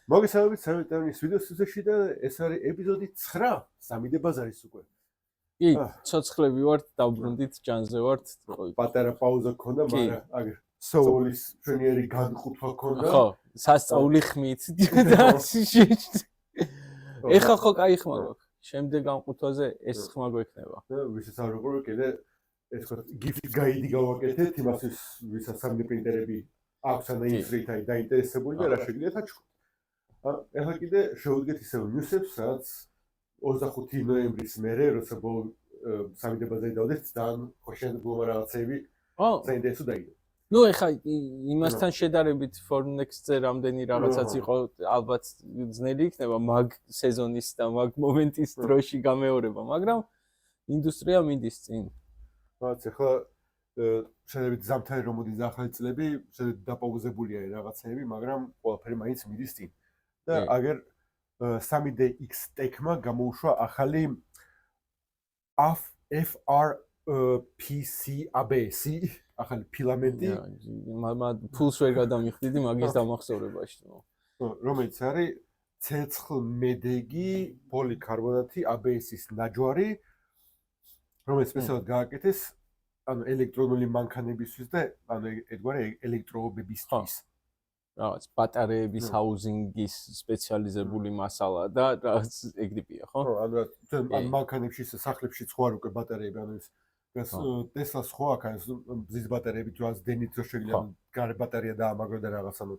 მოგესალმებით სამეტანის ვიდეოსიზეში და ეს არის ეპიზოდი 9 3D ბაზარის უკვე. კი, ცოცხლები ვართ, დავბრუნდით, ჯანზე ვართ. პატარა პაუზა გქონდა, მაგრამ აგერ სოულის ჩვენიერი განყოფა გქონდა. ხო, სასწაული ხმით და ეხა ხო კაი ხმა გვაქვს. შემდეგ განყოფაზე ეს ხმა გვექნება. ვისაც არ ვიყურებ კიდე ეს ხო gift guide გავაკეთეთ იმას ვისაც 3D პრინტერები აქვს ან ინსტრიტაი დაინტერესებული და რა შეგვიძლია აჩვენოთ. ეხლა კიდე შევუდგეთ ისევ ნიუსებს, რაც 25 ნოემბრის მერე, როცა ბოლო 3D ბაზარი დავდეთ, ძალიან ხოშენ გლომა რაღაცები საინტერესო დაიდო. ნუ ეხლა იმასთან შედარებით Fornex-ზე რამდენი რაღაცაც იყო, ალბათ ძნელი იქნება მაგ სეზონის და მაგ მომენტის დროში გამეორება, მაგრამ ინდუსტრია მიდის წინ. რაც ეხლა შეიძლება ზამთარი რომ მოდის ახალი წლები, შეიძლება დაპაუზებულია რაღაცები, მაგრამ ყველაფერი მაინც მიდის წინ. და აგერ 3DX Tech-მა გამოუშვა ახალი FRPC ABS, ახალი ფილამენტი. ფულს ვერ გადამიხდიდი მაგის დამახსოვრებაში. რომელიც არის ცეცხლმედეგი პოლიკარბონატი ABS-ის ნაჯვარი, რომელიც სპეციალურად გააკეთეს ანუ ელექტრონული მანქანებისთვის და ანუ ერთგვარი ელექტროობებისთვის. რაღაც ბატარეების ჰაუზინგის სპეციალიზებული მასალა და რაღაც ეგრიპია, ხო? ხო, ანუ მანქანებში, სახლებში სხვა უკვე ბატარეები, ანუ ეს Tesla სხვა აქ არის მზის ბატარეები, რაც დენით რო შეიძლება გარე ბატარეა დაამაგრო და რაღაც ანუ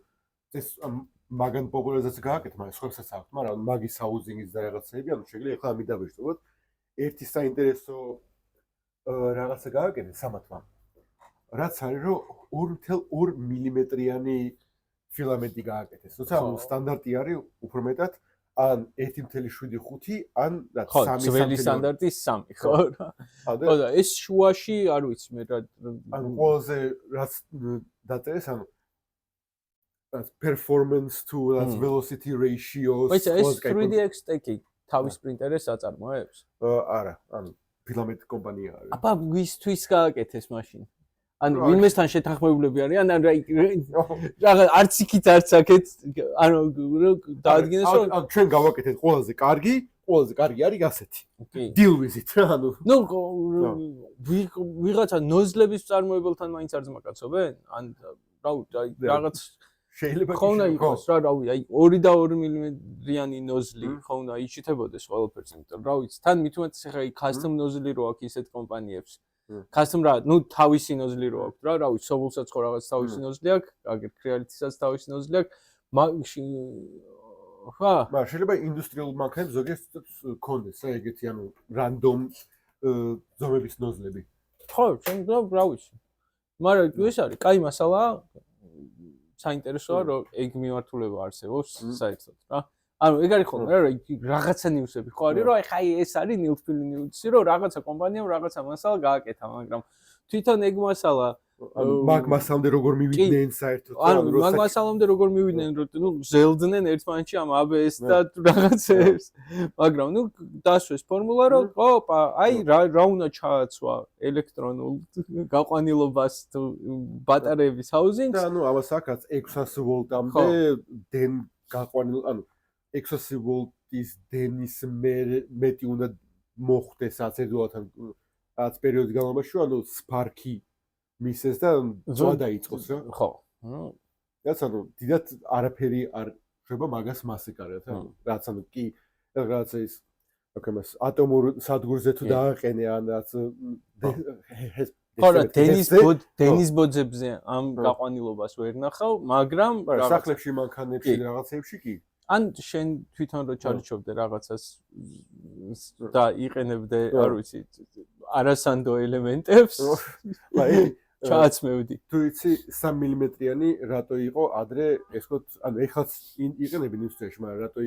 ეს მაგან პოპულარიზაცია გააკეთა, მაგრამ სხვაებსაც აქვს, მაგრამ მაგის ჰაუზინგის და რაღაცები, ანუ შეიძლება ახლა ამით დავეშტობოთ. ერთი საინტერესო რაღაცა გააკეთეს სამათმა. რაც არის რომ 2.2 მმ-იანი ფილამენტი გააკეთეს. თუმცა სტანდარტი არის უფრო მეტად ან 1.75 ან 3 ძველი სტანდარტი 3, ხო? ხო და ეს შუაში არ ვიცი მე რა ან ყველაზე რაც დაწერეს ანუ performance to velocity ratios. ეს 3DX Tech-ი თავის პრინტერებს აწარმოებს? არა, ანუ ფილამენტ კომპანია არის. აბა ვისთვის გააკეთეს მაშინ? ანუ ვინმესთან შეთანხმებულები არის ან რაღაც არც იქით არც აქეთ ანუ დაადგინეს რომ ჩვენ გავაკეთეთ ყველაზე კარგი არის ასეთი. deal with it რა ანუ ნუ ვიღაცა ნოზლების წარმოებელთან მაინც არ ძმაკაცობენ? ან რაღაც შეიძლება ხონა იყოს რა რავი აი 2 და 2 მმ-იანი ნოზლი ხონა იჩითებოდეს ყველაფერს იმიტომ რა ვიცი თან მით უმეტეს ახლა custom ნოზლი რო აქვს ისეთ კომპანიებს custom რა ნუ თავისი ნოზლი რო აქვს რა ვიცი სოულსაც ხო რაღაც თავისი ნოზლი აქვს აგერ კრეალიტისაც თავისი ნოზლი აქვს მაგრამ შეიძლება ინდუსტრიულ მანქანებს ზოგიერთს ქონდეს რა ეგეთი ანუ რანდომ ზომების ნოზლები ხო ჩვენ რა ვიცი მაგრამ ეს არის კაი მასალაა საინტერესოა რომ ეგ მიმართულება არსებობს საერთოდ რა. ანუ ეგ არის ხოლმე რა რაღაცა ნიუსები ხო არის რომ ეხა ეს არის ნიუსფილი ნიუსი რომ რაღაცა კომპანიამ რაღაცა მასალა გააკეთა მაგრამ თვითონ ეგ მასალა მაგ მასალამდე როგორ მივიდნენ საერთოდ ანუ მაგ მასალამდე როგორ მივიდნენ რომ ნუ ზელდნენ ერთმანეთში ამ ABS და რაღაცებს მაგრამ ნუ დასვეს ფორმულა რომ ოპა აი რა უნდა ჩააცვა ელექტრონულ გაყვანილობას ბატარეების ჰაუზინგს და ანუ ამას აქაც 600 ვოლტამდე დენ გაყვანილ ანუ 600 ვოლტის დენის მეტი უნდა მოხდეს აცერდულთან რაც პერიოდის განმავლობაში ანუ სპარკი მისეს და ძვა დაიწყოს რა ხო რაც ანუ დიდად არაფერი არ შეიძლება მაგას მასიკარეთ ანუ რაც ანუ კი რაღაც ის ოკეი ატომურ სადგურზე თუ დააყენე ან რაც ხო რა დენის ბოძებზე ამ გაყვანილობას ვერ ნახავ მაგრამ სახლებში მანქანებში რაღაცებში კი ან შენ თვითონ რო ჩარჩობდე რაღაცას და იყენებდე არ ვიცი არასანდო ელემენტებს აი ჩააცმევდი თუ იცი 3 მმ-იანი რატო იყო ადრე ეს ხო ანუ ეხლაც იყენებენ ინდუსტრიაში მაგრამ რატო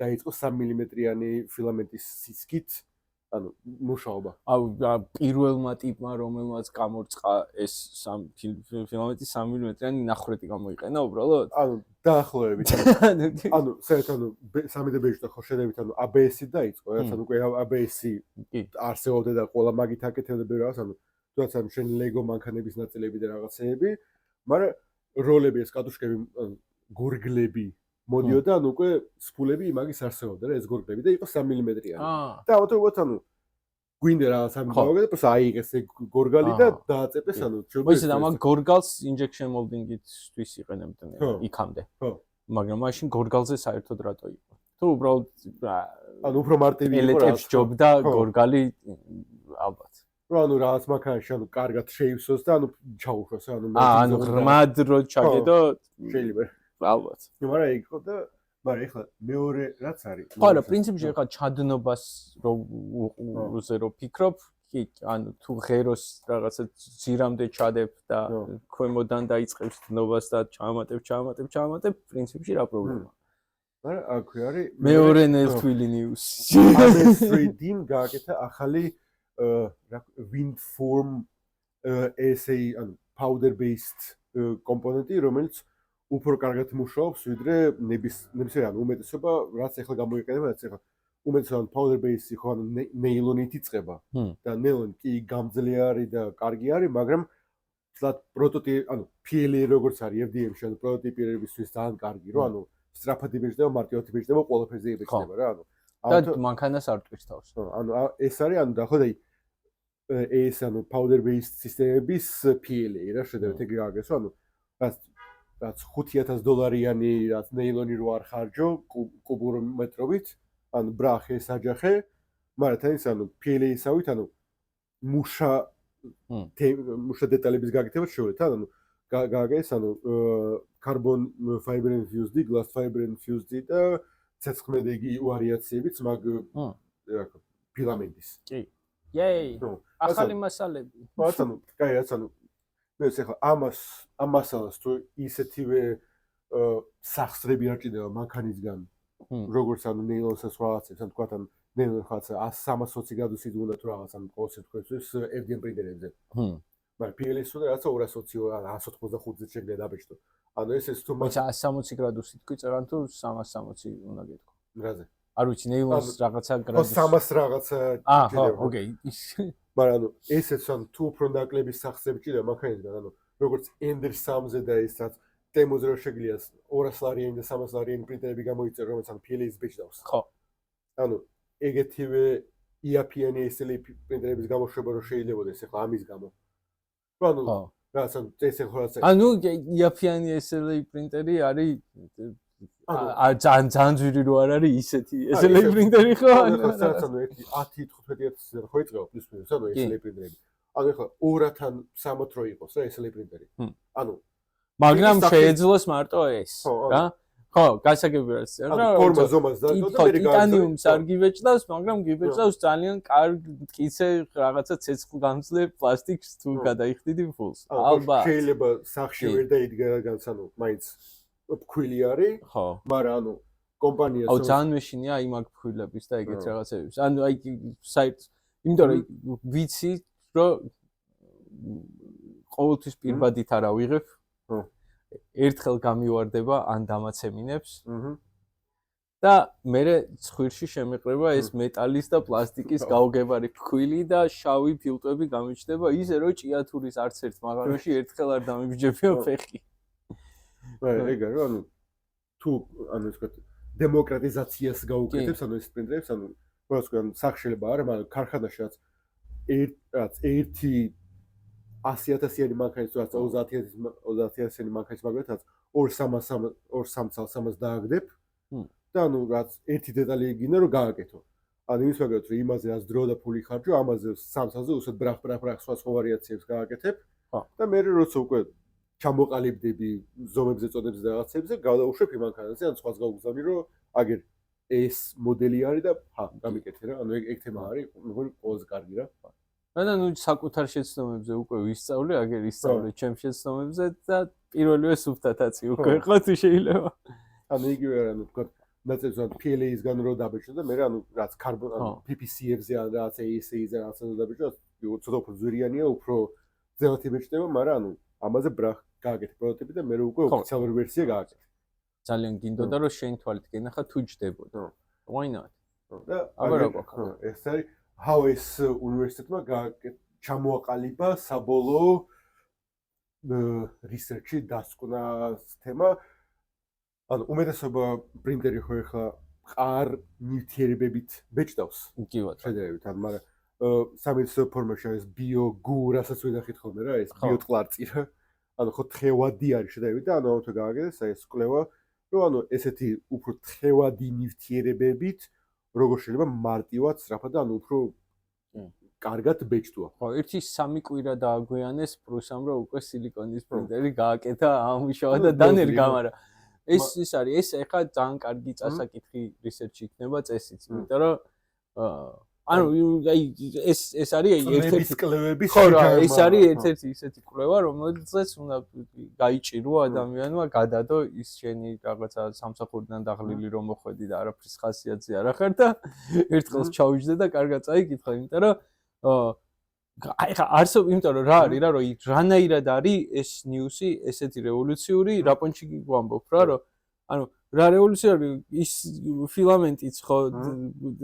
დაიწყო 3 მმ-იანი ფილამენტის სისქით ანუ მუშაობა აუ პირველმა ტიპმა რომელმაც გამორწყა ეს ფილამენტი 3 მმ-იანი ნახრეთი გამოიყენა უბრალოდ ანუ დაახლოებით ანუ საერთოდ ანუ 3D ბეჟდა ხო შედებით ანუ ABS-ი დაიწყო რაც ანუ უკვე ABS-ი არსებობდა და ყველა მაგით აკეთებდა ბევრს ანუ თუნდაც ანუ შენ ლეგო მანქანების ნაწილები და რაღაცეები მაგრამ როლები ეს კადუშკები გორგლები მოდიოდა ანუ უკვე სფულები იმაგის არსებობდა რა ეს გორგლები და იყო 3 მმ-იანი. და ამიტომ ანუ გვინდა რაღაც ამ გავაკეთე, просто აიღეს ეგ გორგალი და დააწეპეს ანუ შეიძლება და მაგ გორგალს injection molding-ისთვის იყენებდნენ იქამდე. მაგრამ მაშინ გორგალზე საერთოდ რატო იყო? თუ უბრალოდ ანუ უფრო მარტივი იყო რა. ელეტებს ჯობდა გორგალი ალბათ. ანუ რაღაც მანქანაში ანუ კარგად შეივსოს და ანუ ჩაუშვას ანუ ანუ ღრმად რო ჩაგედო შეიძლება ალბათ. მაგრამ ეგ იყო და მაგრამ ეხლა მეორე რაც არის ხო რა პრინციპში ეხლა ჩადნობას რო ფიქრობ კი ანუ თუ ღეროს რაღაცა ძირამდე ჩადებ და ქვემოდან დაიწყებს დნობას და ჩამატებ პრინციპში რა პრობლემაა მაგრამ აქვე არის მეორე ნელთვილი ნიუსი ამის 3D-მ გააკეთა ახალი wind form SA ანუ powder based კომპონენტი რომელიც უფრო კარგად მუშაობს ვიდრე ნებისმიერ ანუ უმეტესობა რაც ახლა გამოიყენება რაც ახლა უმეტესობა powder based ხო ანუ ნეილონით იწყება და ნეილონი კი გამძლე არის და კარგი არის მაგრამ თლად პროტოტიპი ანუ PLA როგორც არის FDM-ში ანუ პროტოტიპირებისთვის ძალიან კარგი რო ანუ სწრაფად იბეჭდება მარტივად იბეჭდება ყველაფერზე იბეჭდება რა ანუ და მანქანას არ ტყვის თავს ანუ ეს არის ანუ დაახლოებით ეს ანუ powder based სისტემების PLA რა შედევით ეგ გააგესო ანუ რაც $5000-იანი რაც ნეილონი რო არ ხარჯო კუბურ მეტრობით ანუ ბრახე საჯახე მაგრამ თან ის ანუ PLA-ისავით ანუ მუშა დეტალების გაკეთება შეუძლია ანუ გააგეს ანუ carbon fiber infused glass fiber infused და ცეცხლმედეგი ვარიაციებიც მაგ ფილამენტის კი Yay! ახალი მასალები. ანუ, კაი, რაც ანუ მე ახლა ამ მასალას თუ ისეთივე სახსრები არ ჭირდება მანქანისგან, როგორც ანუ ნეილონსაც რაღაცებს, ან თქვა თან ნეილონი ხაცა 100-320 გრადუსით უნდა თუ რაღაც ან ყოველ შემთხვევაში FDM პრინტერებზე. მაგრამ PLA-ს უნდა რაღაცა 220 185-ზე შეგდა დაბეჭდო. ანუ ეს თუ 160 გრადუსით კი წერან თუ 360 უნდა გეთქო. რაზე? არ ვიცი ნეილონს რაღაცა გრადუსი. 300 რაღაცა ხო, ოკეი. მაგრამ ანუ ესეც ან თუ უფრო ნაკლების სახსრები ჭირდება მანქანისგან, ანუ როგორც Ender 3-ზე და ესაც დემოზე რო შეგიძლია 200 ლარიანი და 300 ლარიანი პრინტერები გამოიწერო, რომელიც ან PLA-ს ბეჭდავს. ხო. ანუ ეგეთივე IAP-იანი SLA პრინტერების გამოშვება რო შეიძლებოდეს ახლა ამის გამო. ანუ რაღაც ან ეს ახლა ანუ IAP-იანი SLA პრინტერი არის ძალიან ძვირი რო არ არის ისეთი SLA პრინტერი ხო? ანუ 10-15 ხო იწყება პლუს მინუს ანუ SLA პრინტერები. ანუ ახლა 2-თან 3 რო იყოს რა SLA პრინტერი. ანუ მაგრამ შეეძლოს მარტო ეს რა? ხო, გასაგებია რა. ფორმა ზომას და ტიტანიუმს არ გიბეჭდავს, მაგრამ გიბეჭდავს ძალიან კარგ მტკიცე რაღაცა ცეცხლგამძლე პლასტიკს თუ გადაიხდიდი ფულს. ალბათ. შეიძლება სახში ვერ დაიდგა რადგანაც ანუ მაინც ფქვილი არის, ხო, მაგრამ ანუ კომპანიას აუ ძალიან მეშინია აი მაგ ფქვილების და ეგეთ რაღაცების. ანუ აი საიტს, იმიტომ რომ ვიცი რომ ყოველთვის პირბადით არ ავიღებ. ერთხელ გამივარდება ან დამაცემინებს. და მე ცხვირში შემეყრება ეს მეტალის და პლასტიკის გაუგებარი ფქვილი და შავი ფილტვები გამიჩნდება ისე რომ ჭიათურის არც ერთ მაღაროში ერთხელ არ დამიბჯებია ფეხი. ეგ არის ანუ თუ ანუ ეს ვთქვათ დემოკრატიზაციას გაუკეთებს ანუ ეს პრინტერებს ანუ როგორც ვთქვათ სახშელება არა მაგრამ ქარხანაში რაც ერთი 100,000-იანი მანქანის რაც 30,000-იანი მანქანის მაგალითად 2-3 დააგდებ და ანუ რაც ერთი დეტალი გინდა რომ გააკეთო. ანუ იმის მაგალითად რომ იმაზე რაც დრო და ფული ხარჯო, ამაზე 300-ზე უსად ბრახ სხვა ვარიაციებს გააკეთებ და მე როცა უკვე ჩამოყალიბდები ზომებზე წოდებზე და რაღაცებზე გავდაუშვებ იმ მანქანაზე ან სხვას გავუგზავნი რომ აგერ ეს მოდელი არის და გამიკეთე რა. ანუ ეგ თემა არის, ყველაზე კარგი რა. მაგრამ ნუ საკუთარ შეცდომებზე უკვე ვისწავლე, აგერ ისწავლე ჩემ შეცდომებზე და პირველივე სუფთათაცი უკვე ხო თუ შეიძლება. ანუ იგივე რა, ანუ თქვა ნაწილს ან PLA-ისგან რო დაბეჭდო და მე რა ანუ რაც carbon ანუ PPCF-ზე ან რაღაც ASA-ზე რაღაცა დაბეჭდო, ცოტა უფრო ზვირიანია, უფრო ძელათი ბეჭდება, მაგრამ ანუ ამაზე ბრახ გააკეთე პროტოტიპი და მე უკვე ოფიციალური ვერსია გააკეთე. ძალიან გინდოდა რომ შენ თვალით გენახა თუ ჯდებოდა. Why not? და აბა ეს არის HAWS უნივერსიტეტმა ჩამოაყალიბა საბოლოო research-ი დასკვნა თემა ანუ უმეტესობა პრინტერი ხო ეხლა ყარ ნივთიერებებით ბეჭდავს. კი ბატონო. შედარებით, ანუ მაგრამ სამედიცინო ფორმაში არის ბიო გუ, რასაც ვინახით ხოლმე რა, ეს ბიოტყლარწი რა. ანუ ხო თხევადი არის შედარებით და ანუ ამათო გააგდეს აი ეს კვლევა, რომ ანუ ესეთი უფრო თხევადი ნივთიერებებით როგორ შეიძლება მარტივად სწრაფად და ანუ უფრო კარგად ბეჭდვა. ხო, ერთი 3 კვირა დააგვიანეს პრუსამ, რომ უკვე სილიკონის პრინტერი გააკეთა ამუშავა და დანერგა, მაგრამ ეს არის, ეს ეხა ძალიან კარგი წასაკითხი რისერჩი იქნება წესიც, იმიტომ რომ ანუ აი ეს არის ერთ-ერთი კვლევების ხო რა, ეს არის ერთ-ერთი ისეთი კვლევა, რომელზეც უნდა გაიჭირო ადამიანმა გადადო ის შენი რაღაცა სამსახურიდან დაღლილი რომ მოხვედი და არაფრის ხასიათზე არ ახარ და ერთხელ ჩაუჯდე და კარგად წაიკითხე, იმიტომ რომ აი ხა არსო, იმიტომ რომ რა არის რა, რომ რანაირად არის ეს ნიუსი ესეთი რევოლუციური, რაპონჩი ვამბობ რა, რომ ანუ რა რევოლუციური ის ფილამენტიც ხო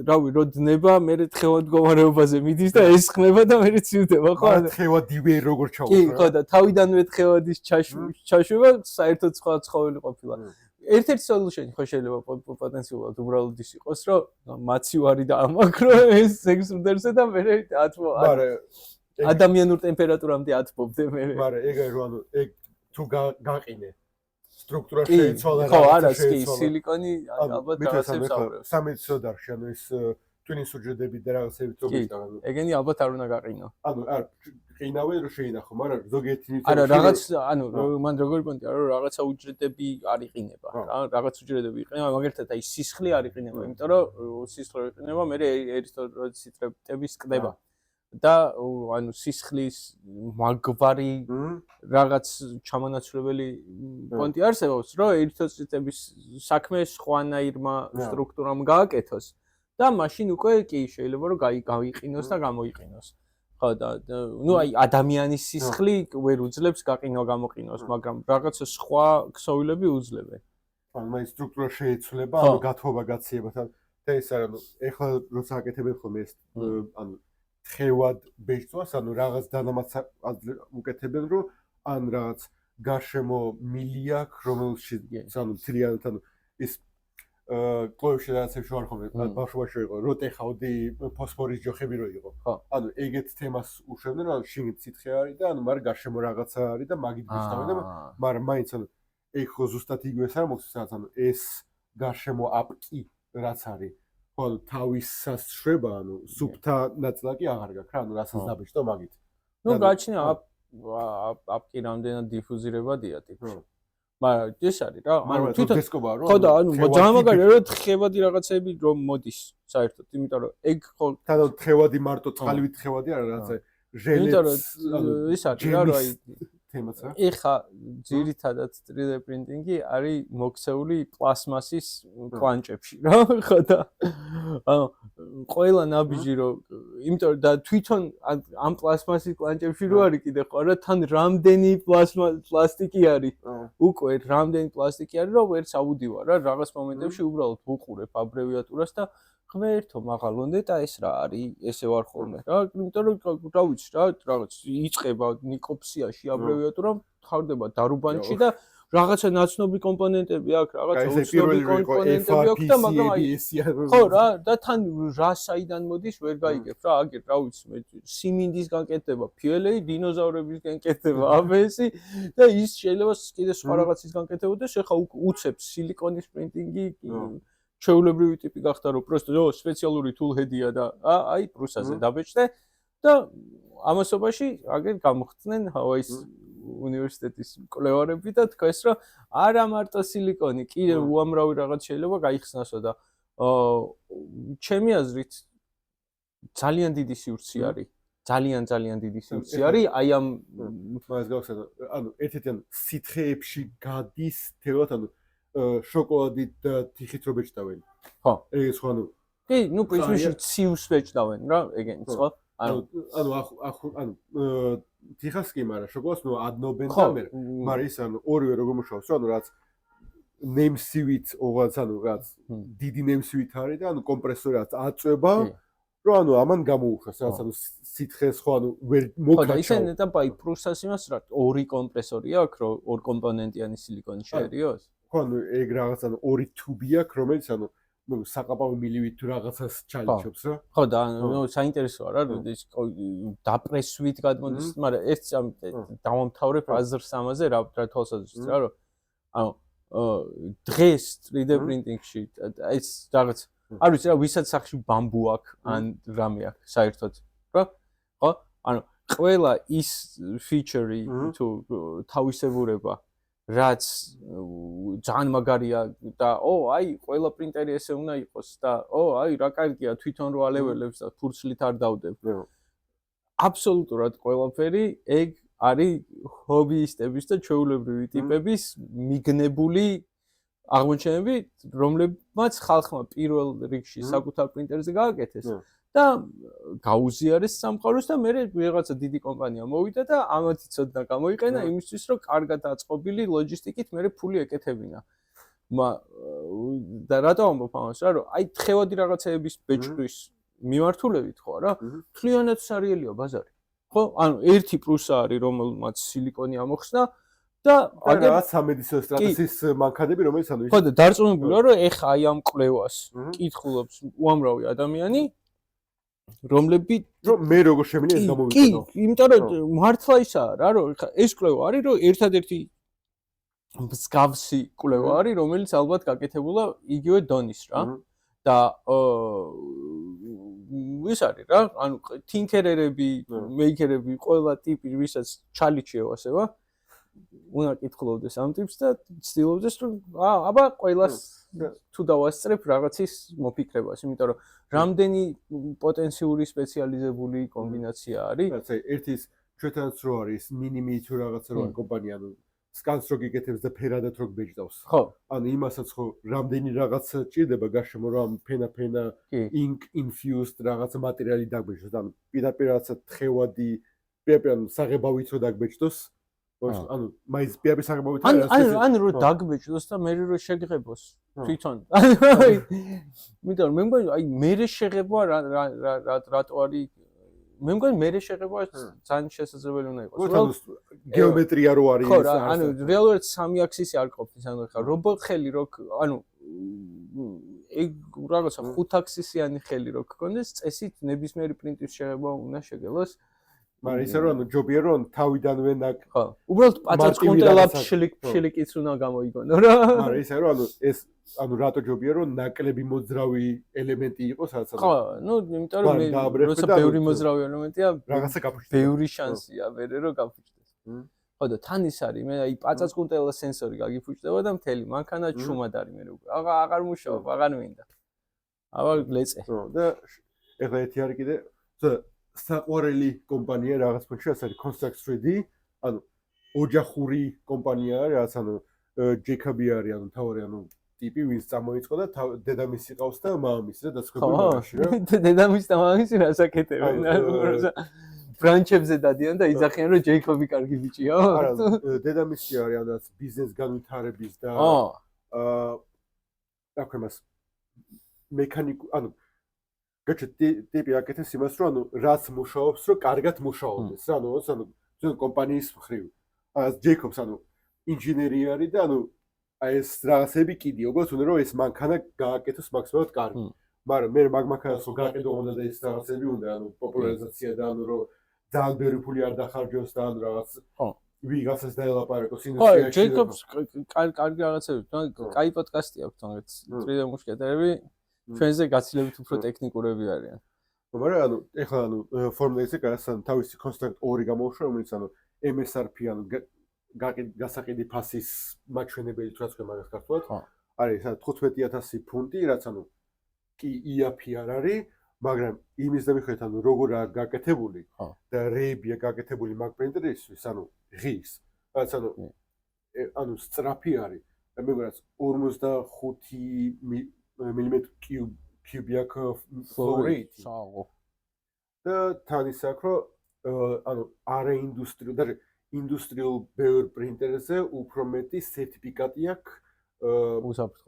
რავი რო დნება მე თხევად მდგომარეობაზე მიდის და ეს ხმება და მე ცივდება ხო თხევადივე როგორ ჩაუშვა კი ხო და თავიდანვე თხევადის ჩაშვება საერთოდ სხვა ცხოველი ყოფილა ერთ-ერთი სოლუშენი ხო შეიძლება პოტენციალურად უბრალოდ ის იყოს რომ მაცივარი და ამაკრო ეს სექსურდერზე და მე ათმო ადამიანურ ტემპერატურამდე ათბობდე მე მაგრამ ეგ რო ანუ ეგ თუ გაყინე სტრუქტურა შეიცვალა ხო არა კი სილიკონი ალბათ რაღაცებს ავრევს სამედიცინო დარგში ანუ ეს ტვინის უჯრედები და რაღაცები თქოს და ეგენი ალბათ არ უნდა გაყინო ანუ არ ყინავენ რომ შეინახო მაგრამ ზოგიერთი ნივთი არა რაღაც ანუ მან როგორი პონტია რომ რაღაცა უჯრედები არ იყინება რა რაღაც უჯრედები იყინება მაგალითად აი სისხლი არ იყინება იმიტომ რომ სისხლი იყინება მე ერითროციტრები სკდება და ანუ სისხლის მაგვარი რაღაც ჩამონაცვლებელი პონტი არსებობს, რომ ერითროციტების საქმე სხვანაირმა სტრუქტურამ გააკეთოს და მაშინ უკვე კი შეიძლება რომ გაიყინოს და გამოიყინოს. ხო და ნუ აი ადამიანის სისხლი ვერ უძლებს გაყინვა გამოყინოს, მაგრამ რაღაცა სხვა ქსოვილები უძლებენ. ანუ მაინც სტრუქტურა შეიცვლება, ანუ გათხოვა გაციებათან და ეს არა, ნუ ეხლა როცა აკეთებენ ხოლმე ეს ანუ თხევად ბეჭდვას, ანუ რაღაც დანამატს უკეთებენ, რომ ან რაღაც გარშემო მილი აქვს, რომელშიც ანუ თლიანად ანუ ის კლოებში რაღაცებში ვარ ხოლმე, ბავშვობაში იყო, როტეხავდი ფოსფორის ჯოხები რო იყო. ანუ ეგეთ თემას უშვებდნენ, რომ შიგნით სითხე არის და ანუ მაგრამ გარშემო რაღაცა არის და მაგით გიშთავენ და მაგრამ მაინც ანუ ეგ ხო ზუსტად იგივეს არ მოხდეს, რაღაც ანუ ეს გარშემო აპკი რაც არის ხო თავისას შვება, ანუ სუფთა ნაწილაკი აღარ გაქვს რა, ანუ რასაც დაბეჭდა მაგით. ნუ გაჩნია აპკი რამდენად დიფუზირებადია ტიპში. მაგრამ ეს არის რა, ანუ თვითონ დისკობა რო ხო და ანუ ძალიან მაგარია რომ თხევადი რაღაცები რომ მოდის საერთოდ, იმიტომ რომ ეგ ხო თან თხევადი მარტო წყალივით თხევადი არა რაღაცა ჟელეც ანუ ის არის რა რომ აი თემაც რა. ეხა ძირითადად 3D პრინტინგი არის მოქცეული პლასმასის კვანჭებში რა ხო და ანუ ყველა ნაბიჯი რომ იმიტომ და თვითონ ამ პლასმასის კვანჭებში რო არის კიდე ხო რა თან რამდენი პლასტიკი არის უკვე რამდენი პლასტიკი არის რომ ვერც აუდივა რა რაღაც მომენტებში უბრალოდ უყურებ აბრევიატურას და ღმერთო მაღალონდე და ეს რა არის ესე ვარ ხოლმე რა იმიტომ რომ რა ვიცი რა რაღაც იწება ნიკოპსიაში აბრევიატურა ხარდება დარუბანში და რაღაცა ნაცნობი კომპონენტები აქვს რაღაცა უცნობი კომპონენტები აქვს და მაგრამ აი ხო რა და თან რა საიდან მოდის ვერ გაიგებ რა აგერ რა ვიცი მე სიმინდის განკეთდება PLA დინოზავრების განკეთდება ABS და ის შეიძლება კიდე სხვა რაღაცის განკეთებოდეს ეხა უცებს სილიკონის პრინტინგი ჩვეულებრივი ტიპი გახდა რომ პროსტო სპეციალური tool-head-ია და აი პრუსაზე დაბეჭდე და ამასობაში აგერ გამოხდნენ ჰავაის უნივერსიტეტის კვლევარები და თქვეს რომ არა მარტო სილიკონი კიდე უამრავი რაღაც შეიძლება გაიხსნასო და ჩემი აზრით ძალიან დიდი სივრცე არის ძალიან დიდი სივრცე არის აი ამ მას გავხსენე ანუ ერთ-ერთი ანუ სითხეებში გადის თეორიულად ანუ შოკოლადით და თიხით რო ბეჭდავენ. ხო. ეგ სხვა ანუ კი, ნუ პრინციპში ცივს ბეჭდავენ რა, ეგენიც ხო? ანუ თიხას კი, მაგრამ შოკოლადს ნუ ადნობენ და მე. მაგრამ ის ანუ ორივე როგორ მუშაობს, ანუ რაც ნემსივით, ოღონდ ანუ რაც დიდი ნემსივით არის და ანუ კომპრესორი რაც აწვება, რომ ანუ ამან გამოუშვას, რაც ანუ სითხეს ხო ანუ ვერ მოკაჩავ. ხო, ისინი და აი პრუსას იმას რა, ორი კომპრესორი აქვს, რომ ორ კომპონენტიანი სილიკონი შეერიოს. ხო, ანუ ეგ რაღაც ანუ ორი თუბი აქვს, რომელიც ანუ საყապავი მილივით თუ რაღაცას ჩალიჩობს რა. ხო და ნუ საინტერესოა რა ის დაპრესვით გადმოდის, მაგრამ ეს დავამთავრებ აზრს ამაზე რა თვალსაზრისით რა რომ ანუ დღეს 3D printing-ში ეს რაღაც არ ვიცი რა ვისაც სახში ბამბუ აქვს ან რამე აქვს საერთოდ რა ხო ანუ ყველა ის feature-ი თუ თავისებურება რაც ძალიან მაგარია და აი ყველა პრინტერი ესე უნდა იყოს და აი რა კარგია თვითონ რო ალეველებს და ფურცლით არ დავდებ აბსოლუტურად ყველაფერი ეგ არის ჰობიისტების და ჩვეულებრივი ტიპების მიგნებული აღმოჩენები რომლებმაც ხალხმა პირველ რიგში საკუთარ პრინტერზე გააკეთეს და გაუზიარეს სამყაროს და მე ვიღაცა დიდი კომპანია მოვიდა და ამათი ცოდნა გამოიყენა იმისთვის რომ კარგად აწყობილი ლოჯისტიკით მე ფული ეკეთებინა და რატო ამბობ ამას რა რომ აი თხევადი რაღაცეების ბეჭდვის მიმართულებით ხო რა თლიანად სარიელია ბაზარი ხო ანუ ერთი პლუსა არის რომელმაც სილიკონი ამოხსნა და რაღაც სამედიცინო სტრატეგიის მანქანები რომელიც ანუ ხო და დარწმუნებულია რომ ეხა აი ამ კვლევას კითხულობს უამრავი ადამიანი რომლები რომ მე როგორ შემინე ეს გამოვიყენო კი იმიტომ რომ მართლა ისაა რა რომ ეხა ეს კვლევა არის რომ ერთადერთი მსგავსი კვლევა არის რომელიც ალბათ გაკეთებულა იგივე დონის რა და ის არის რა ანუ თინქერერები მეიქერები ყველა ტიპი ვისაც ჩალიჩი ევასება უნდა კითხულობდეს ამ ტიპს და ცდილობდეს რომ აბა ყველას თუ დავასწრებ რაღაცის მოფიქრებას იმიტომ რომ რამდენი პოტენციური სპეციალიზებული კომბინაცია არის რაც ერთის ჩვენთანაც რო არის მინიმი თუ რაღაცა რო კომპანია ანუ სკანს რო გიკეთებს და ფერადად რო გბეჭდავს ხო ანუ იმასაც ხო რამდენი რაღაცა ჭირდება გარშემო რომ ფენა ink infused რაღაცა მატერიალი დაგბეჭდოს ანუ პირდაპირ რაღაცა თხევადი პირდაპირ საღებავით რო დაგბეჭდოს ანუ მაინც პირდაპირ საღებავით ანუ რო დაგბეჭდოს და მე რო შეგღებოს თვითონ იმიტომ მე მგონი აი მე შეღება რატო არის მე მგონი მე შეღება ძალიან შესაძლებელი უნდა იყოს ანუ გეომეტრია რო არის ხო ანუ რეალურად სამი აქსისი არ ყოფნის ანუ ხა რობოტ ხელი რო ანუ ეგ რაღაცა 5 აქსისიანი ხელი რო გქონდეს წესით ნებისმიერი პრინტის შეღება უნდა შეგელოს მაგრამ ისე რომ ანუ ჯობია რომ თავიდანვე ხო უბრალოდ პაწაწკუნტელად შილიკიც უნდა გამოიგონო რა მაგრამ ისე რომ ანუ ეს ანუ რატო ჯობია რომ ნაკლები მოძრავი ელემენტი იყოს რაღაც ხო ნუ იმიტომ რომ მე როცა ბევრი მოძრავი ელემენტია რაღაცა გაფუჭდეს ბევრი შანსია მერე რომ გაფუჭდეს ხო და თან ის არის მე აი პაწაწკუნტელა სენსორი გაგიფუჭდება და მთელი მანქანა ჩუმად არის მე აღარ მუშაობ აღარ მინდა აბა ლეწე ხო და ეხლა ერთი არის კიდე საყვარელი კომპანია რაღაც ფონში არის Construct 3D ანუ ოჯახური კომპანია რაც ანუ ჯეკაბი არის ანუ თავარი ანუ ტიპი ვინც წამოიწყო და დედამისი ყავს და მამამისი და დასკვნებაში რა დედამისი და მამამისი რასაკეთებენ ბრანჩებზე დადიან და იძახიან რომ ჯეიკობი კარგი ბიჭია არა დედამისი არის ანუ ბიზნეს განვითარების და აკვემას მექანიკ ანუ ტიპი აკეთებს იმას რომ ანუ რაც მუშაობს რომ კარგად მუშაობდეს რა ანუ ანუ კომპანიის მხრივ ჯეიკობს ანუ ინჟინერი არის და ანუ აი ეს რაღაცები კიდე უბრალოდ უნდა რომ ეს მანქანა გააკეთოს მაქსიმალურად კარგი მაგრამ მე მაგ მანქანას რო გააკეთო უნდა და ეს რაღაცები უნდა ანუ პოპულარიზაცია და ანუ რომ ძალიან ბევრი ფული არ დახარჯოს და ანუ რაღაც ვიღაცას დაელაპარაკოს ინდუსტრიაში ხო ჯეიკობს კარგი რაღაცები კაი პოდკასტი აქვს თუნდაც 3D მუშკეტერები ჩვენზე გაცილებით უფრო ტექნიკურები არიან. მაგრამ ანუ ეხლა ანუ Formula-ზე გასან თავისი Construct 2 გამოუშვა, რომელიც ანუ MSRP ანუ გასაყიდი ფასის მაჩვენებელი თუ რაც ქვია მაგას ქართულად. არის 15000 ფუნტი, რაც ანუ კი IAP არ არის, მაგრამ იმის და მიხედვით ანუ როგორ არის გაკეთებული და რეებია გაკეთებული მაგ პრინტერისთვის, ანუ ღირს. რაც ანუ სწრაფი არის. და მეგონაც 45 millimeter cubic flow rate. და თან ის აქვს რომ ანუ არა ინდუსტრიულ და ინდუსტრიულ ბევრ პრინტერზე უფრო მეტი სერტიფიკატი აქვს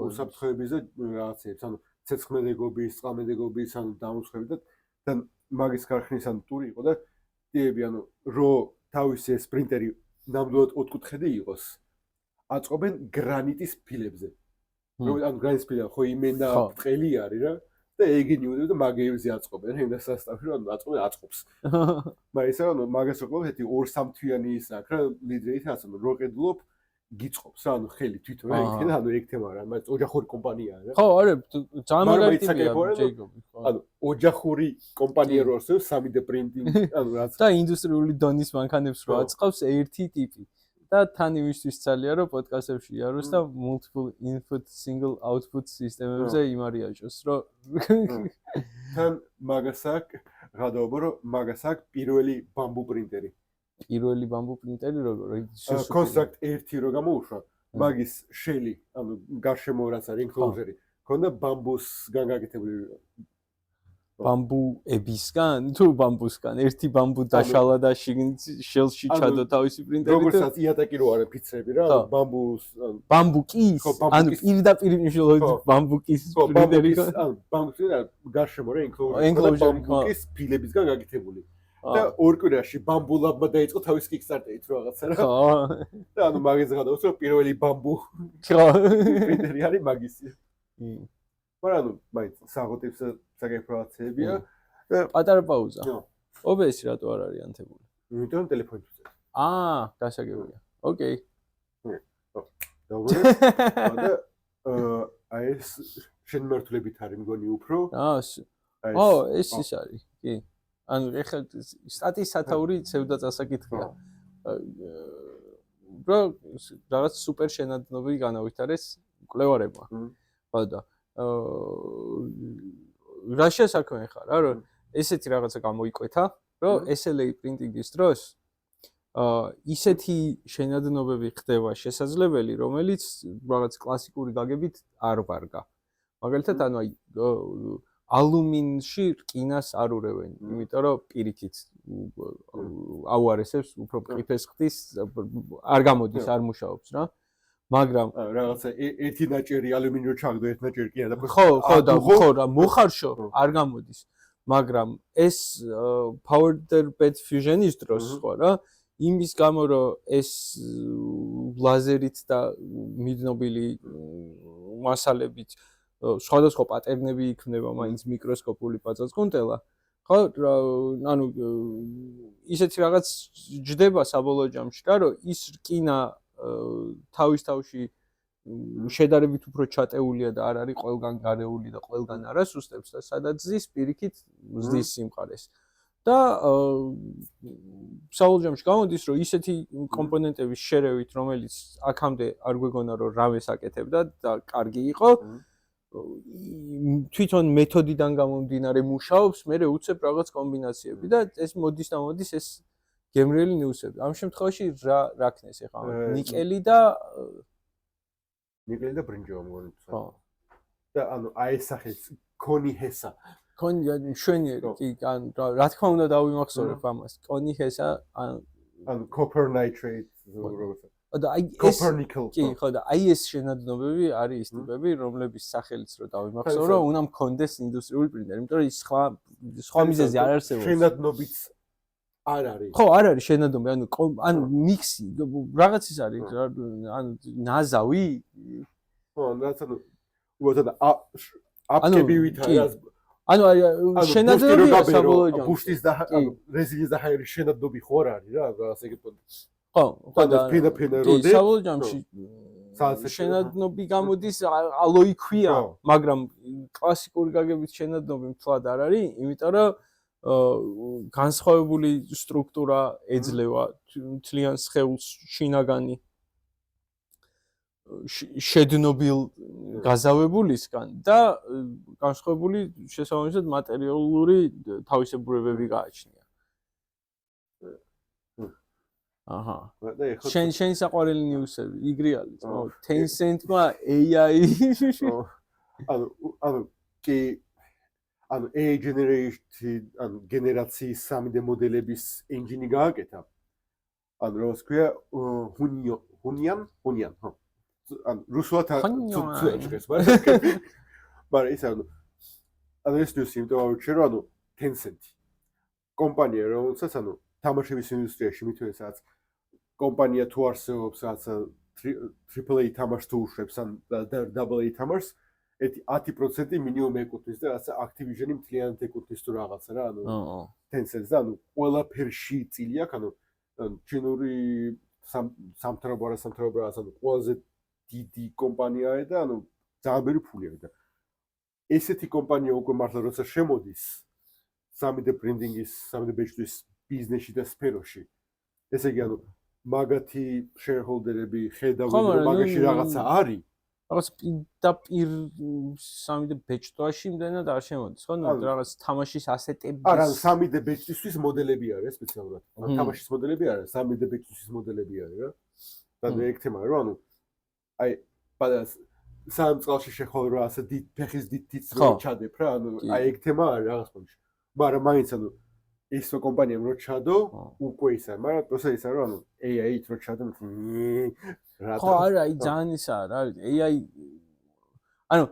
უსაფრთხოების და რაღაცებს ანუ ცეცხლმედეგობის, წყალმედეგობის ანუ დამუშავების და მაგის ქარხნის ანუ ტური იყო და ტიპები ანუ რო თავისი ეს პრინტერი ნამდვილად ოთხკუთხედი იყოს აწყობენ გრანიტის ფილებზე. ანუ გრანიტის ფილა ხო იმენა ბრტყელი არის რა და ეგინიუდები და მაგეებზე აწყობენ რა იმას სასტავში რომ აწყობენ აწყობს. მაგრამ ისე რომ მაგას ვიყავ ერთი 2-3 თვიანი ის აქვს რა ლიდერით ასე რომ რო ყიდულობ გიწყობს რა ანუ ხელი თვითონ რა იქნება ანუ ეგ თემა რა მაგრამ ოჯახური კომპანიაა რა. ხო არა ძალიან მაგალითია ჯეიკობი ხო. ანუ ოჯახური კომპანია რო არსებობს 3D პრინტინგ ანუ რაც და ინდუსტრიული დონის მანქანებს რო აწყობს ერთი ტიპი. და თან იმისთვის ძალიან რომ პოდკასტებში იაროს და multiple input single output სისტემებზე იმარიაჭოს რომ თან მაგას აქვს გადაობა რომ მაგას აქვს პირველი ბამბუ პრინტერი როგორ კონსტრუქტ ერთი რო გამოუშვა მაგის შელი ანუ გარშემო რაც არის enclosure-ი ქონდა ბამბუსგან გაკეთებული ბამბუებისგან თუ ბამბუსგან ერთი ბამბუ დაშალა და შელში ჩადო თავისი პრინტერი როგორცაც იატაკი რო არის ფიცრები რა ბამბუკის ანუ პირდაპირ მნიშვნელობით ბამბუკის პრინტერი ანუ ბამბუკის გარშემო რა enclosure ბამბუკის ფილებისგან გაკეთებული და ორ კვირაში ბამბულაბმა დაიწყო თავის Kickstarter-ით რო რაღაცა რა და ანუ მაგის გადავწყვეტ რომ პირველი ბამბუ პრინტერი არის მაგისი მაგრამ ანუ მაინც საღოთებს საკეფროაციებია და პატარა პაუზა. OBS-ი რატო არ არის ანთებული? იმიტომ ტელეფონით ვწერე. გასაგებია. ოკეი. dobra. და აი ეს შენ მართლებით არის მგონი უფრო? ეს ის არის. კი. ანუ ეხლა სტატის სათაური ცევდა წასაკითხია. რო რაღაც სუპერ შენადნობი განავითარეს კვლევარებმა. ხო და რა შესაქმე ხარ რა რომ ესეთი რაღაცა გამოიკვეთა რომ SLA პრინტინგის დროს ისეთი შენადნობები ხდება შესაძლებელი რომელიც რაღაც კლასიკური გაგებით არ ვარგა მაგალითად ანუ აი ალუმინში რკინას არ ურევენ იმიტომ რომ პირიქით აუარესებს უფრო მყიფეს ხდის არ გამოდის არ მუშაობს რა მაგრამ რაღაცა ერთი ნაჭერი ალუმინი რო ჩაგდო ერთ ნაჭერი კი არა და ხო რა მოხარშო არ გამოდის მაგრამ ეს powder bed fusion-ის დროს ხო რა იმის გამო რომ ეს ლაზერით და მიდნობილი მასალებით სხვადასხვა პატერნები იქნება მაინც მიკროსკოპული პაწაწკუნტელა ხო ანუ ისეთი რაღაც ჯდება საბოლოო ჯამში რა რომ ის რკინა თავის თავში შედარებით უფრო ჩატეულია და არ არის ყველგან გარეული და ყველგან არასუსტებს და სადაც ზის პირიქით ზის სიმყარეს და საბოლოო ჯამში გამოდის რომ ისეთი კომპონენტების შერევით რომელიც აქამდე არ გვეგონა რომ რამეს აკეთებდა და კარგი იყო თვითონ მეთოდიდან გამომდინარე მუშაობს მე უცებ რაღაც კომბინაციები და ეს მოდის და მოდის ეს გემრიელი ნიუსები. ამ შემთხვევაში რა ქნეს ეხლა? ნიკელი და ბრინჯაო მგონი. ხო. და ანუ აი ეს სახის კონი ჰესა. კონი შვენიერი კი ან რა თქმა უნდა დავიმახსოვრებ ამას. კონი ჰესა ან copper nitrate როგორც. და აი ეს კი ხო და აი ეს შენადნობები არის ის ტიპები რომლების სახელიც რო დავიმახსოვრო უნდა მქონდეს ინდუსტრიული პრინტერი, იმიტომ რომ ის სხვა მიზეზი არ არსებობს. შენადნობით არ არის. ხო, არ არის შენადნობი, ანუ მიქსი, რაღაც ის არის, ანუ ნაზავი. ხო, რაც ანუ უბრალოდ აპკებივით არის. ანუ შენადნობი საბოლოო ჯამში. ბუშტის და რეზინის და ჰაერის შენადნობი ხო არ არის რა, რაღაც ეგეთ პონტს. ხო, ხო და ფენა როდი. საბოლოო ჯამში შენადნობი გამოდის ალოი ქვია, მაგრამ კლასიკური გაგებით შენადნობი მთლად არ არის, იმიტომ რომ განსხვავებული სტრუქტურა ეძლევა თლიან სხეულს შინაგანი შედნობილ გაზავებულისგან და განსხვავებული შესაბამისად მატერიალური თავისებურებები გააჩნია. აჰა. შენ საყვარელი ნიუსები, იგრი არის. Tencent-მა AI ანუ კი ანუ AI გენერაციის 3D მოდელების ენჯინი გააკეთა. ანუ როგორც ქვია, ჰუნიან, ხო. ანუ რუსულად ცუცუეჭგეს, მაგრამ ის ანუ ეს ნიუსი იმიტომ ავუჩე რომ ანუ Tencent კომპანია რომელსაც ანუ თამაშების ინდუსტრიაში მithვესაც კომპანია თუ არსებობს რაღაცა AAA თამაშს თუ უშვებს ან AA თამაშს 10% მინიმუმ ეკუთვნის და რაცა Activision-ი მთლიანად ეკუთვნის თუ რაღაცა რა, ანუ Tencent-ს და ანუ ყველაფერში წილი აქვს, ანუ ჩინური სამთავრობო ანუ ყველაზე დიდი კომპანიაა და ანუ ძალიან ბევრი ფული აქვს და ესეთი კომპანია უკვე მართლა როცა შემოდის 3D printing-ის, 3D ბეჭდვის ბიზნესში და სფეროში. ესე იგი ანუ მაგათი shareholder-ები ხედავენ რომ მაგაში რაღაცა არის. რაღაც პირდაპირ 3D ბეჭდვაში იმდენად არ შემოდის, ხო? რაღაც თამაშის ასეტების არა, 3D ბეჭდვის მოდელები არის სპეციალურად. თამაშის მოდელები არა, 3D ბეჭდვის მოდელები არის რა. და ექთემა რომ ანუ აი სამ წელში შეხვალ რა ასე დიდ ფეხის დიდ თიც რო ჩადებ რა, ანუ აი ექთემა არის რაღაც პონჩი. მაგრამ მაინც ანუ ისო კომპანიამ რო ჩადო, უკვე ისა, მაგრამ პროცესი ისა რომ ანუ AI-ით რო ჩადო, რა ხო, არა, აი ძალიან ისა რა, AI ანუ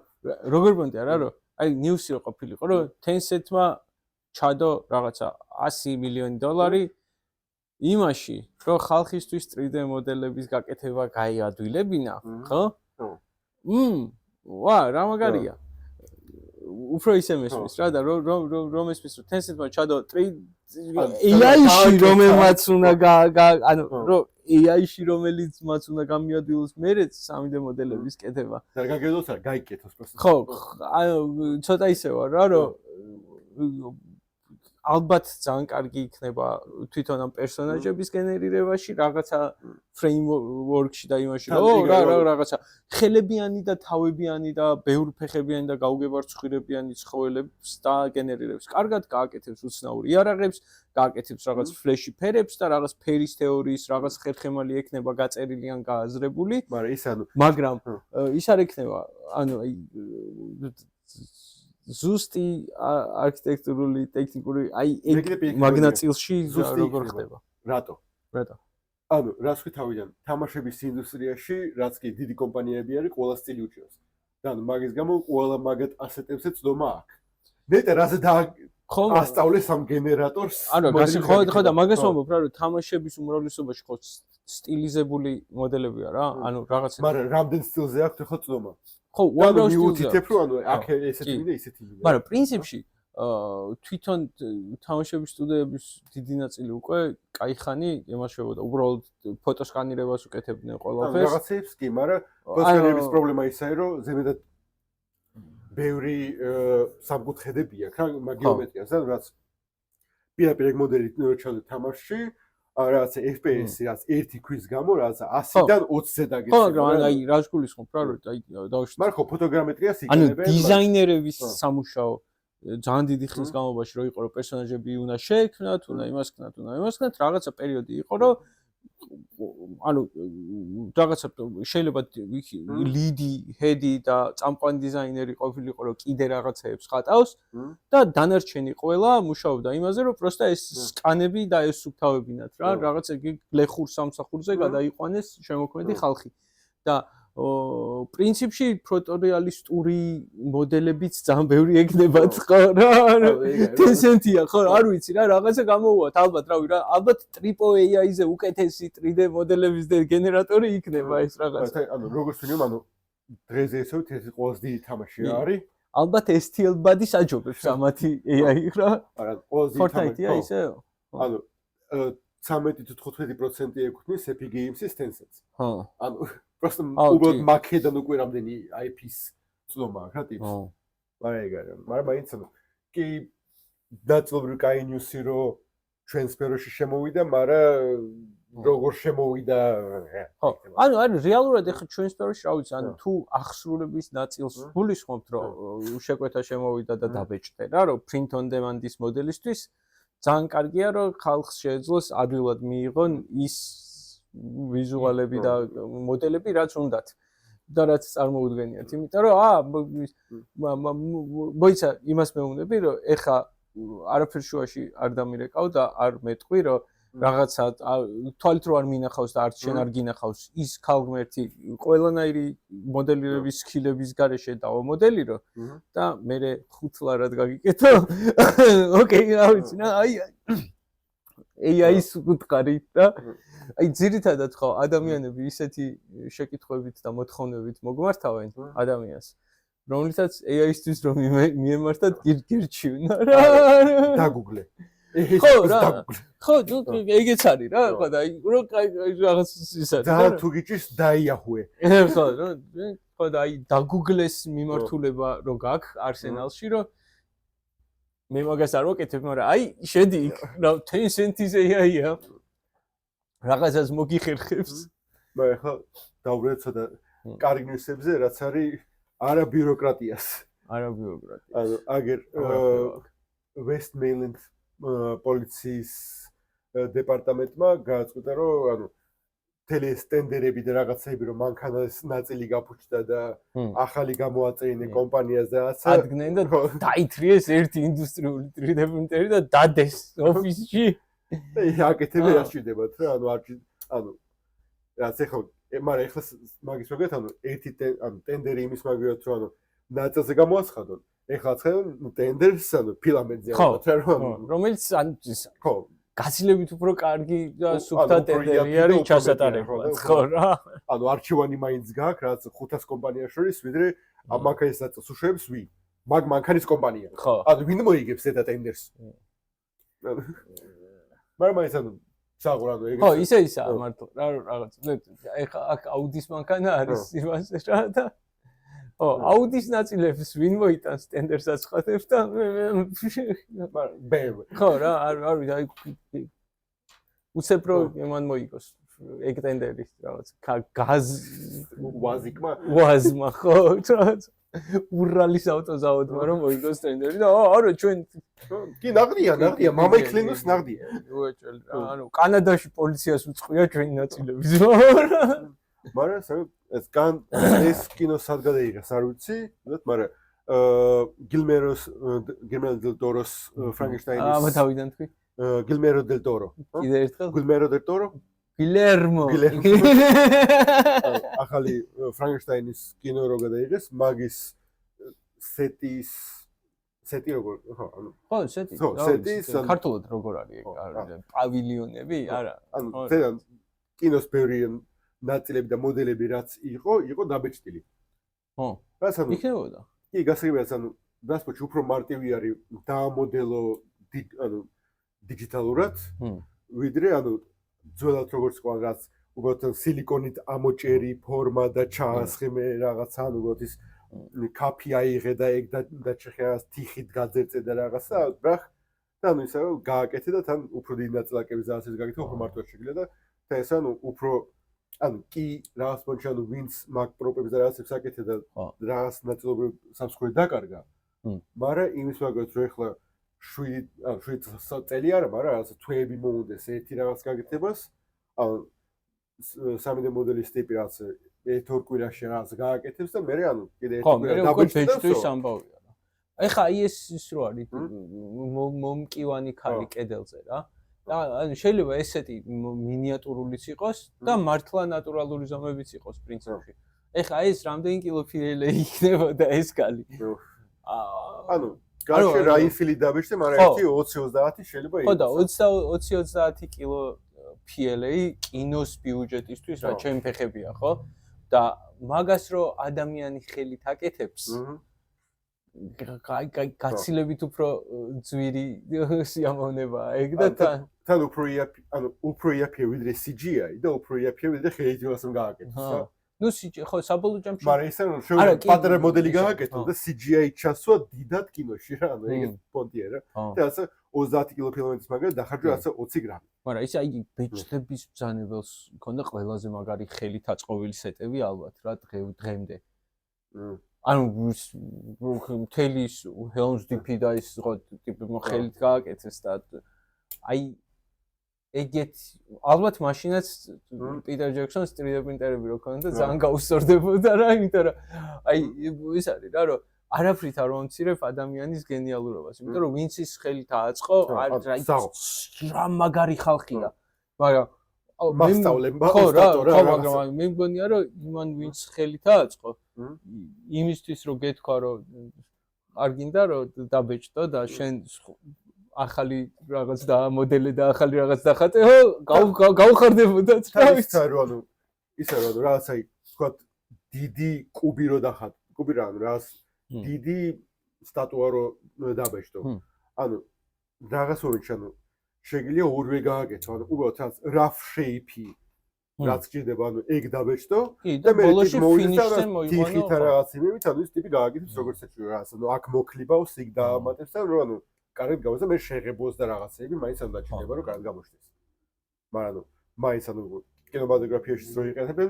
როგორ პონტია რა, რომ აი ნიუსი რო ყოფილიყო, რომ Tencent-მა ჩადო რაღაცა $100 მილიონი იმაში, რომ ხალხისთვის 3D მოდელების გაკეთება გაიადვილებინა, ხო? ვა, რა მაგარია. უფრო ისე მესმის რა და რომ ესმის რომ Tencent-მა ჩადო AI-ში რომელმაც უნდა ანუ რომ AI-ში რომელიც მათ უნდა გამიადვილოს მერეც 3D მოდელების კეთება. და გაგედოს არ გაიკეთოს პროსტო. ხო, ანუ ცოტა ისე ვარ რა რომ ალბათ ძალიან კარგი იქნება თვითონ ამ პერსონაჟების გენერირებაში, რაღაცა ფრეიმვორკში და იმაში, რაღაცა ხელებიანი და თავებიანი და ბევრ ფეხებიანი და გაუგებარცხვირებიანი ცხოველებს და გენერირებს. კარგად გააკეთებს უცნაურ იარაღებს, გააკეთებს რაღაც ფლეში ფერებს და რაღაც ფერის თეორიის, რაღაც ხერხემალი ექნება გაწერილი ან გააზრებული. მაგრამ ის არ ექნება, ანუ აი ზუსტი არქიტექტურული, ტექნიკური, აი მაგნაწილში როგორ ხდება? რატო? ანუ რას ვი თავიდან თამაშების ინდუსტრიაში, რაც კი დიდი კომპანიები არის, ყველა სტილი უჭირავს. და ანუ მაგის გამო ყველა მაგათ ასეტებზე წდომა აქვს. ნეტა რაზე ასწავლეს ამ გენერატორს? ანუ ხო და მაგას ვამბობ რა, რომ თამაშების უმრავლესობაში ხო სტილიზებული მოდელებია რა, ანუ რაღაცა. მაგრამ რამდენ სტილზე აქვს ხო წდომა? ხო, უამრავ სტილზე. მიუთითებ რომ ანუ აქ ესეთი და ისეთი. მაგრამ პრინციპში თვითონ თამაშების სტუდიების დიდი ნაწილი უკვე кайხანი ემაშებოდა. უბრალოდ ფოტოსკანირებას უკეთებდნენ ყველაფერს. რაღაცებს კი, მაგრამ ფოტოსკანირების პრობლემა ისაა, რომ ზემოდაც ბევრი სამკუთხედები აქვს რა მაგიომეტრიას და რაც პირდაპირ მოდელი ჩადო თამაშში რაც FPS-ი რაც ერთი ქვის გამო რაც 100-დან 20-ზე დაგეცემა. ხო, მაგრამ აი რა გულისხმობ რა, რომ აი დავუშვით. მაგრამ ხო ფოტოგრამეტრიას იგებენ. ანუ დიზაინერების სამუშაო ძალიან დიდი ხნის განმავლობაში რო იყო რომ პერსონაჟები უნდა შეექმნათ, უნდა იმას ქნათ, რაღაცა პერიოდი იყო რომ ანუ რაღაცა შეიძლება lidy, head-ი და წამყვანი დიზაინერი ყოფილიყო რომ კიდე რაღაცეებს ხატავს და დანარჩენი ყველა მუშაობდა იმაზე რომ პროსტა ეს სკანები და ეს სუფთავებინათ რა, რაღაცა გლეხურ სამსახურზე გადაიყვანეს შემოქმედი ხალხი და პრინციპში პროტორეალისტური მოდელებიც ძალიან ბევრი ეგნებათ ხო რა Tencent-ია ხო არ ვიცი რა რაღაცა გამოუვათ ალბათ რავი რა ალბათ AAA-ზე უკეთესი 3D მოდელების გენერატორი იქნება ეს რაღაცა ანუ როგორც ვინმე ანუ დღეზე ესე ეს ყველაზე დიდი თამაში არის ალბათ STL-ბადის აჯობებს ამათი AI რა არა ყველაზე დიდი თამაშია ისე ანუ 13 თუ 15% ეკუთვნის Epic Games-ის Tencent-ს ხო ანუ просто უბრალოდ მაკედან უკვე რამდენი IP-ს წდომა აქვს რა ტიპს. მაგრამ მაინც კი დაწლობრივ კაი ნიუსი რომ ჩვენ სფეროში შემოვიდა, მაგრამ როგორ შემოვიდა ხო. ანუ რეალურად ახლა ჩვენ სფეროში რა ვიცი, ანუ თუ ახსრულების ნაწილს გულისხმობთ რომ შეკვეთა შემოვიდა და დაბეჭდე რა, რომ print on demand-ის მოდელისთვის ძალიან კარგია რომ ხალხს შეეძლოს ადვილად მიიღონ ის ვიზუალები და მოდელები რაც უნდათ და რაც წარმოუდგენიათ იმიტომ რომ მოიცა იმას მეუბნები რომ ეხა არაფერ შუაში არ დამირეკავ და არ მეტყვი რომ რაღაცა თვალით რო არ მინახავს და არც შენ არ გინახავს ის ქალღმერთი ყველანაირი მოდელირების სკილების გარეშე დავამოდელირო და მე ხუთლარად გაგიკეთო ოკეი რა ვიცი აი AI-ის უთხარი და აი ძირითადად ხო ადამიანები ისეთი შეკითხვებით და მოთხოვნებით მოგმართავენ ადამიანს რომლითაც AI-ისთვის რომ მიემართათ გირჩიუნა რა დაგუგლე ხო რა ხო ეგეც არის რა ხო და რო რაღაც ის არის და თუ გიჭირს დაიახვე ხო რა ხო და აი დაგუგლეს მიმართულება რო გაქვს არსენალში რომ მე მაგას არ ვაკეთებ მაგრამ აი შედი იქ რა Tencent-ის AI-ია რაღაცას მოგიხერხებს მაგრამ ხო დავბრუნდეთ ცოტა კარგი ნიუსებზე რაც არის არა ბიუროკრატიას ანუ აგერ Westmoreland პოლიციის დეპარტამენტმა გააწყვეტა რომ ანუ მთელი სტენდერები და რაღაცები რომ მანქანას ნაწილი გაფუჭდა და ახალი გამოაწერინე კომპანიას და რაცა ადგნენ და დაითრიეს ერთი ინდუსტრიული ტრიდეპრინტერი და დადეს ოფისში აკეთებენ რა სჭირდებათ რა ანუ რაც ეხლა მაგრამ ეხლა მაგის მოგეთ ანუ ერთი ანუ ტენდერი იმის მაგიოთ რომ ანუ ნაწილზე გამოაცხადონ ეხლა ცხადონ ტენდერს ანუ ფილამენტზე ალბათ რა რომელიც ხო გაცილებით უფრო კარგი და სუფთა ტენდერი არის ჩასატარებლად ხო რა ანუ არჩევანი მაინც გაქვს რაც 500 კომპანიას შორის ვიდრე ამ მანქანის ნაწილს უშვებს ვინ მაგ მანქანის კომპანია ანუ ვინ მოიგებს ზედა ტენდერს მაგრამ მაინც ანუ საღურადო ეგეც ხო ისაა მართლა რა რაღაც ეხა აქ აუდის მანქანა არის იმასე რა და ო აუდის ნაწილებს ვინ მოიტანს ტენდერს აცხადებს და BMW ხო რა არ ვიცი აი უცებ რომ მან მოიგოს ეგ ტენდერი რაღაც გაზ ვაზმა ხო ურალის ავტოზავოდმა რომ მოიგოს ტენდერი და არა ჩვენ კი ნაღდია მამაიქლინოს ნაღდია უეჭველი რა ანუ კანადაში პოლიციას უწყია ჩვენი ნაწილების მაგრამ ეს კინო სად გადაიღეს არ ვიცი მაგრამ გილმერო დელ ტოროს ფრანგენშტაინის აბა თავიდან თქვი გილმერო დელ ტორო კიდე ერთხელ გილმერო დელ ტორო გილერმო ახალი ფრანგენშტაინის კინო რო გადაიღეს მაგის სეტი როგორ ხო სეტი ქართულად როგორ არის ეგ პავილიონები არა ანუ ზედან კინოს ბევრი ნაწილები და მოდელები რაც იყო დაბეჭდილი ხო რაც ანუ იქნებოდა კი გასაგებია ანუ დასპოჩი უფრო მარტივი არის დაამოდელო ანუ დიჯიტალურად ვიდრე ანუ ძველად როგორც ყვა რაც უბრალოდ სილიკონით ამოჭერი ფორმა და ჩაასხიმე რაღაცა ანუ უბრალოდ ის კაფი აიღე და ეგ დაჩეხა თიხით გაძერწე და რაღაცა ბრახ და ანუ ისე გააკეთე და თან უფრო დიდი ნაწილაკების რაღაცებს გაკეთე უფრო მარტივად შეგიძლია და ეს ანუ უფრო ანუ კი რაღაც პონჩი ანუ ვინც მაგ პროპებს და რაღაცებს აკეთე და რაღაც ნაწილობრივ სამსხვილი დაკარგა მაგრამ იმის მაგალითად რომ ეხლა 7 წელი არა მაგრამ რაღაც თვეები მოუნდეს ერთი რაღაც გაკეთებას ანუ 3D მოდელის ტიპი რაღაც ერთ-ორ კვირაში რაღაც გააკეთებს და მე ანუ კიდე ერთი კვირა დაბეჭდვის ამბავია რა ეხა აი ეს ის რო არის მომკივანი ქალი კედელზე რა და ანუ შეიძლება ესეთი მინიატურულიც იყოს და მართლა ნატურალური ზომებიც იყოს პრინციპში. ეხლა ეს რამდენი კილო ფილე იქნებოდა ეს კალი? ანუ გარშე რაინფილი დაბეჭდე, მაგრამ ერთი 20-30 შეიძლება იყოს. ხო და 20-30 კილო ფილე კინოს ბიუჯეტისთვის რა ჩემი ფეხებია, ხო? და მაგას რო ადამიანი ხელით აკეთებს გაცილებით უფრო ძვირი სიამოვნებაა ეგ და თან უფრო იაფი, ანუ უფრო იაფია ვიდრე CGI და უფრო იაფია ვიდრე ხელით რასამ გააკეთოს რა. ნუ CGI ხო საბოლოო ჯამში მაგრამ ისე რომ შეიძლება პატარა მოდელი გააკეთო და CGI ჩასვა დიდად კინოში რა, ანუ ეგ პონტია რა. და ასე 30 კილო ფილმების მაგალითად დახარჯვა ასე 20 გრამი. მაგრამ ისე აი ბეჭდების ბრძანებელს მქონდა ყველაზე მაგარი ხელით აწყობილი სეტები ალბათ რა დღემდე. ანუ მთელი Helm's Deep და ის ხო ტიპი ხელით გააკეთეს და აი ეგეთ ალბათ მაშინაც პიტერ ჯექსონს 3D პრინტერები რო ქონდა ძალიან გაუსწორდებოდა რა, იმიტომ რომ აი ის არის რა რომ არაფრით არ მომცირებ ადამიანის გენიალურობას, იმიტომ რომ ვინც ის ხელით ააწყო, რა მაგარი ხალხია. მაგრამ მასწავლება მაგრამ მე მგონია რომ იმან ვინც ხელით ააწყო იმისთვის რომ გეთქვა რომ არ გინდა რომ დაბეჭდო და შენ ახალი რაღაც და მოდელი და ახალი რაღაც დახატე, გავხარდებოდათ რა ვიცი. ისა რომ რაღაც აი თქვა დიდი კუბი რო დახატ, კუბი რა ანუ რაღაც დიდი სტატუა რო დაბეჭდო. ანუ რაღაც მომენტში ანუ შეგიძლია ორივე გააკეთო, ანუ უბრალოდ რაც rough shape-ი რაც გჭირდება, ანუ ეგ დაბეჭდო და ბოლოში ფინიშზე მოიყვანო. თიხით რაღაც იმით, ანუ ის ტიპი გააკეთებს როგორც ეჭვი რაღაც, ანუ აქ მოკლიბავს, იქ დაამატებს და რომ ანუ კარგად გავას და მე შეღებოს და რაღაცები მაინც არ დაჭირდება რომ კარგად გამოჩნდეს. მაგრამ ანუ მაინც ანუ კინემატოგრაფიაში რო იყენებენ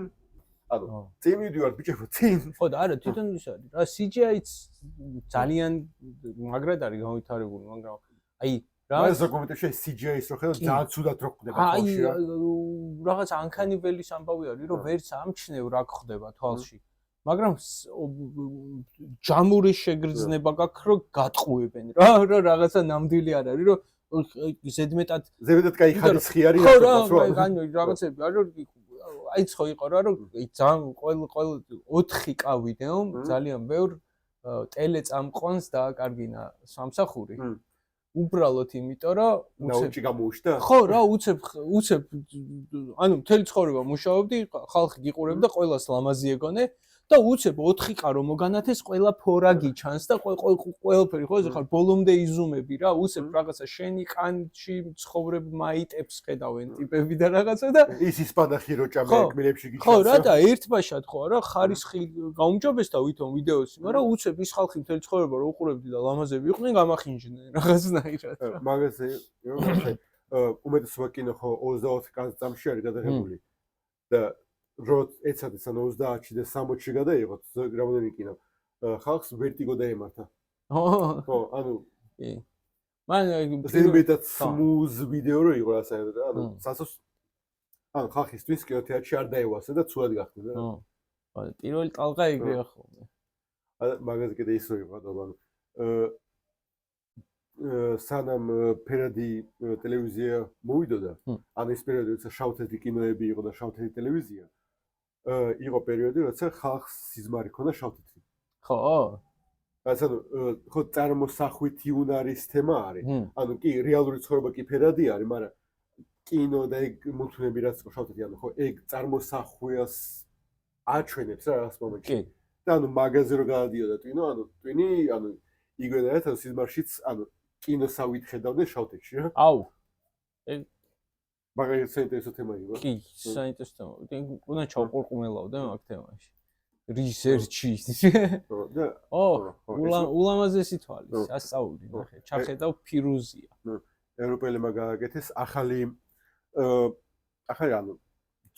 ანუ წინ მივიდივართ ბიჭებო წინ. ხო და არა თვითონ ის არის რა CGI-ც ძალიან მაგრად არის განვითარებული, მაგრამ აი რა ზოგადად CGI-ს რო ხედავ ძალიან ცუდად რო ხდება თვალში რა. რაღაც uncanny valley-ის ამბავი არის რომ ვერც ამჩნევ რა გხდება თვალში. მაგრამ ჯამური შეგრძნება გაქვს რომ გატყუებენ რა რაღაცა ნამდვილი არ არის რომ ზედმეტად კაი ხარისხი არის რაღაცები არის რომ აი ხო იყო რა რომ ძალიან ყოველ 4 კავიდეო ძალიან ბევრ ტელეწამყვანს დააკარგინა სამსახური. უბრალოდ იმიტომ რომ უცებ გამოუშდა? ხო რა უცებ ანუ მთელი ცხოვრება მუშაობდი, ხალხი გიყურებდა, ყველას ლამაზი ეგონე და უცებ 4 კარო მოგანათეს ყველა ფორა გიჩანს და ყველაფერი ხო ხარ ბოლომდე იზუმები რა უცებ რაღაცა შენი კანში ცხოვრებ მაიტებს ხედავენ ტიპები და რაღაცა და ის ისპანახი რო ჭამე ეკმილებში გიჩანს ხო რა და ერთბაშად ხო რა ხარისხი გაუმჯობეს და ვითომ ვიდეოსი მაგრამ უცებ ის ხალხი მთელი ცხოვრება რო უყურებდი და ლამაზები იყვნენ გამახინჯდნენ რაღაცნაირად მაგაზე უმეტესობა კინო ხო 24 წამში არის გადაღებული და როდ ეცადეს ანუ 30-ში და 60-ში გადაიღოთ რამდენი კინო ხალხს ვერტიგო დაემართა. ხო, ანუ კი. მან ზედმეტად smooth ვიდეო რო იყო ასე ანუ სასოს ანუ ხალხისთვის კინოთეატრში არ დაევასე და ცუდად გახდა და. ხო, პირველი ტალღა ეგრეა ხოლმე. მაგაზე კიდე ის რო იყო ანუ სანამ ფერადი ტელევიზია მოვიდოდა, ანუ ეს პერიოდი როცა შავ-თეთრი კინოები იყო და შავ-თეთრი ტელევიზია იყო პერიოდი, როცა ხალხს სიზმარი ჰქონდა შავ-თეთრი. ხო. ანუ ხო წარმოსახვითი უნარის თემა არის. ანუ კი რეალური ცხოვრება კი ფერადი არის, მაგრამ კინო და ეგ მულტფილმები რაც შავ-თეთრი ანუ ხო ეგ წარმოსახვას აჩვენებს რა რაღაც მომენტში. კი. და ანუ მაგაზე რო გადადიოდა ტვინო, ანუ ტვინი ანუ იგივენაა თან სიზმარშიც ანუ კინოსავით ხედავდნენ შავ-თეთრში რა. აუ. მაგალითად საინტერესო თემა იყო. კი, საინტერესო თემა. უნდა ჩავყურყმელავდე მაგ თემაში. რისერჩი. ულამაზესი თვალის, ასწავლი, ნახე, ჩახედავ ფირუზია. ევროპელებმა გააკეთეს ახალი ანუ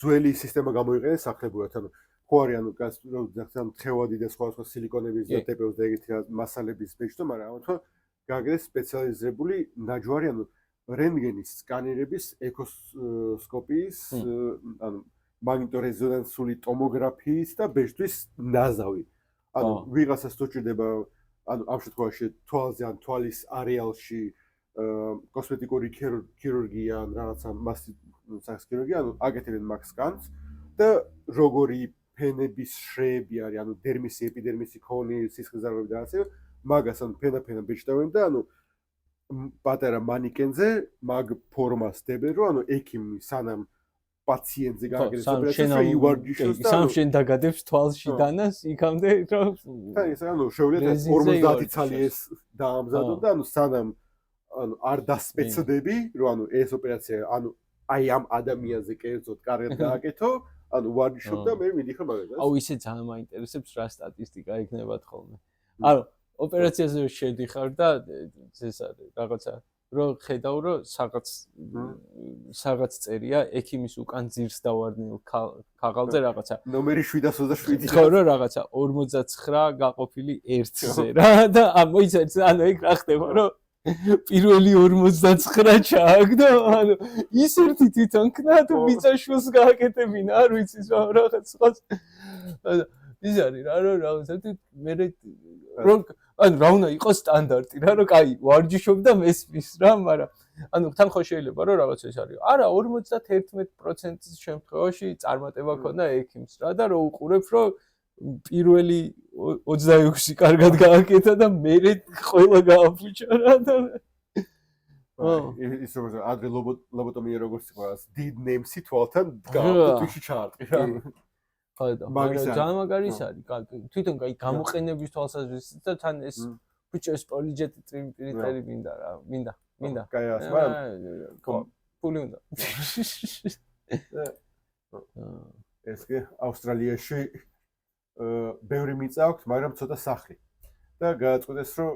ძველი სისტემა გამოიყენეს სახლებურად, ანუ ხო არის ანუ გასწრებთ თხევადი და სხვა სილიკონების და ტეპეოს და ეგეთი მასალების ბეჭდვა, მაგრამ ამათო გააკეთეს სპეციალიზებული ნაჯვარი, ანუ რენტგენის სკანერების ეკოსკოპიის, ანუ მაგნიტორეზონანსული ტომოგრაფიის და ბეჭდვის ნაზავი. ანუ ვიღაცას თუ ჭირდება, ანუ ამ შემთხვევაში თვალზე ან თვალის არეალში კოსმეტიკური ქირურგია ან რაღაცა მასის ქირურგია, ანუ აკეთებენ მაგ სკანს და როგორი ფენების შრეები არის, ანუ დერმისი, ეპიდერმისი, ქონი, სისხლის ზარღვები და ასე, მაგას ანუ ფენა ბეჭდავენ და ანუ პატარა მანიკენზე მაგ ფორმას დებენ, რომ ანუ ექიმი სანამ პაციენტზე გააკეთებს ოპერაციას, ივარჯიშოს და სამ შენ დაგადებს თვალში დანას, იქამდე რომ და ეს ანუ შეუძლია 50 ცალი ეს დაამზადო და ანუ სანამ ანუ არ დასპეცდები, რომ ანუ ეს ოპერაცია ანუ აი ამ ადამიანზე კერძოდ კარგად გააკეთო, ანუ ვარჯიშობ და მე მიდიხარ მაგაზე. აუ ისე ძალიან მაინტერესებს რა სტატისტიკა იქნებათ ხოლმე. ანუ ოპერაციაზე შედიხარ და ეს არის რაღაცა რომ ხედავ რომ რაღაც წერია ექიმის უკან ძირს დავარდნილ ქაღალზე რაღაცა ნომერი 727 ხო რომ რაღაცა 49 გაყოფილი 1-ზე რა და მოიცადე ანუ ეგ რა ხდება რომ პირველი 49 ჩააგდო ანუ ის ერთი თვითონ ქნა თუ ბიძაშვილს გააკეთებინა არ ვიცი რაღაც სხვა ის არის რა რომ რაღაცა მე რომ ანუ რა უნდა იყოს სტანდარტი რა რომ კაი ვარჯიშობ და მესმის რა მაგრამ ანუ თან ხო შეიძლება რომ რაღაც ეს არის არა 51%-ის შემთხვევაში წარმატება ქონდა ექიმს რა და რომ უყურებ რომ პირველი 26 კარგად გააკეთა და მერე ყველა გააფუჭა რა და ის როგორც ადრე ლობოტომია როგორც იყო რაც დიდ ნემსი თვალთან დგა თვიში ჩაარტყი რა ხო და მაგრამ ძალიან მაგარი ის არის თვითონ კაი გამოყენების თვალსაზრისით და თან ეს ბიჭოს პოლიჯეტი ტრიმპირიტერი მინდა რა მინდა კაი ასე მაგრამ ფული უნდა ეს კი ავსტრალიაში ბევრი მიწა აქვს მაგრამ ცოტა სახლი და გააწყვეტეს რომ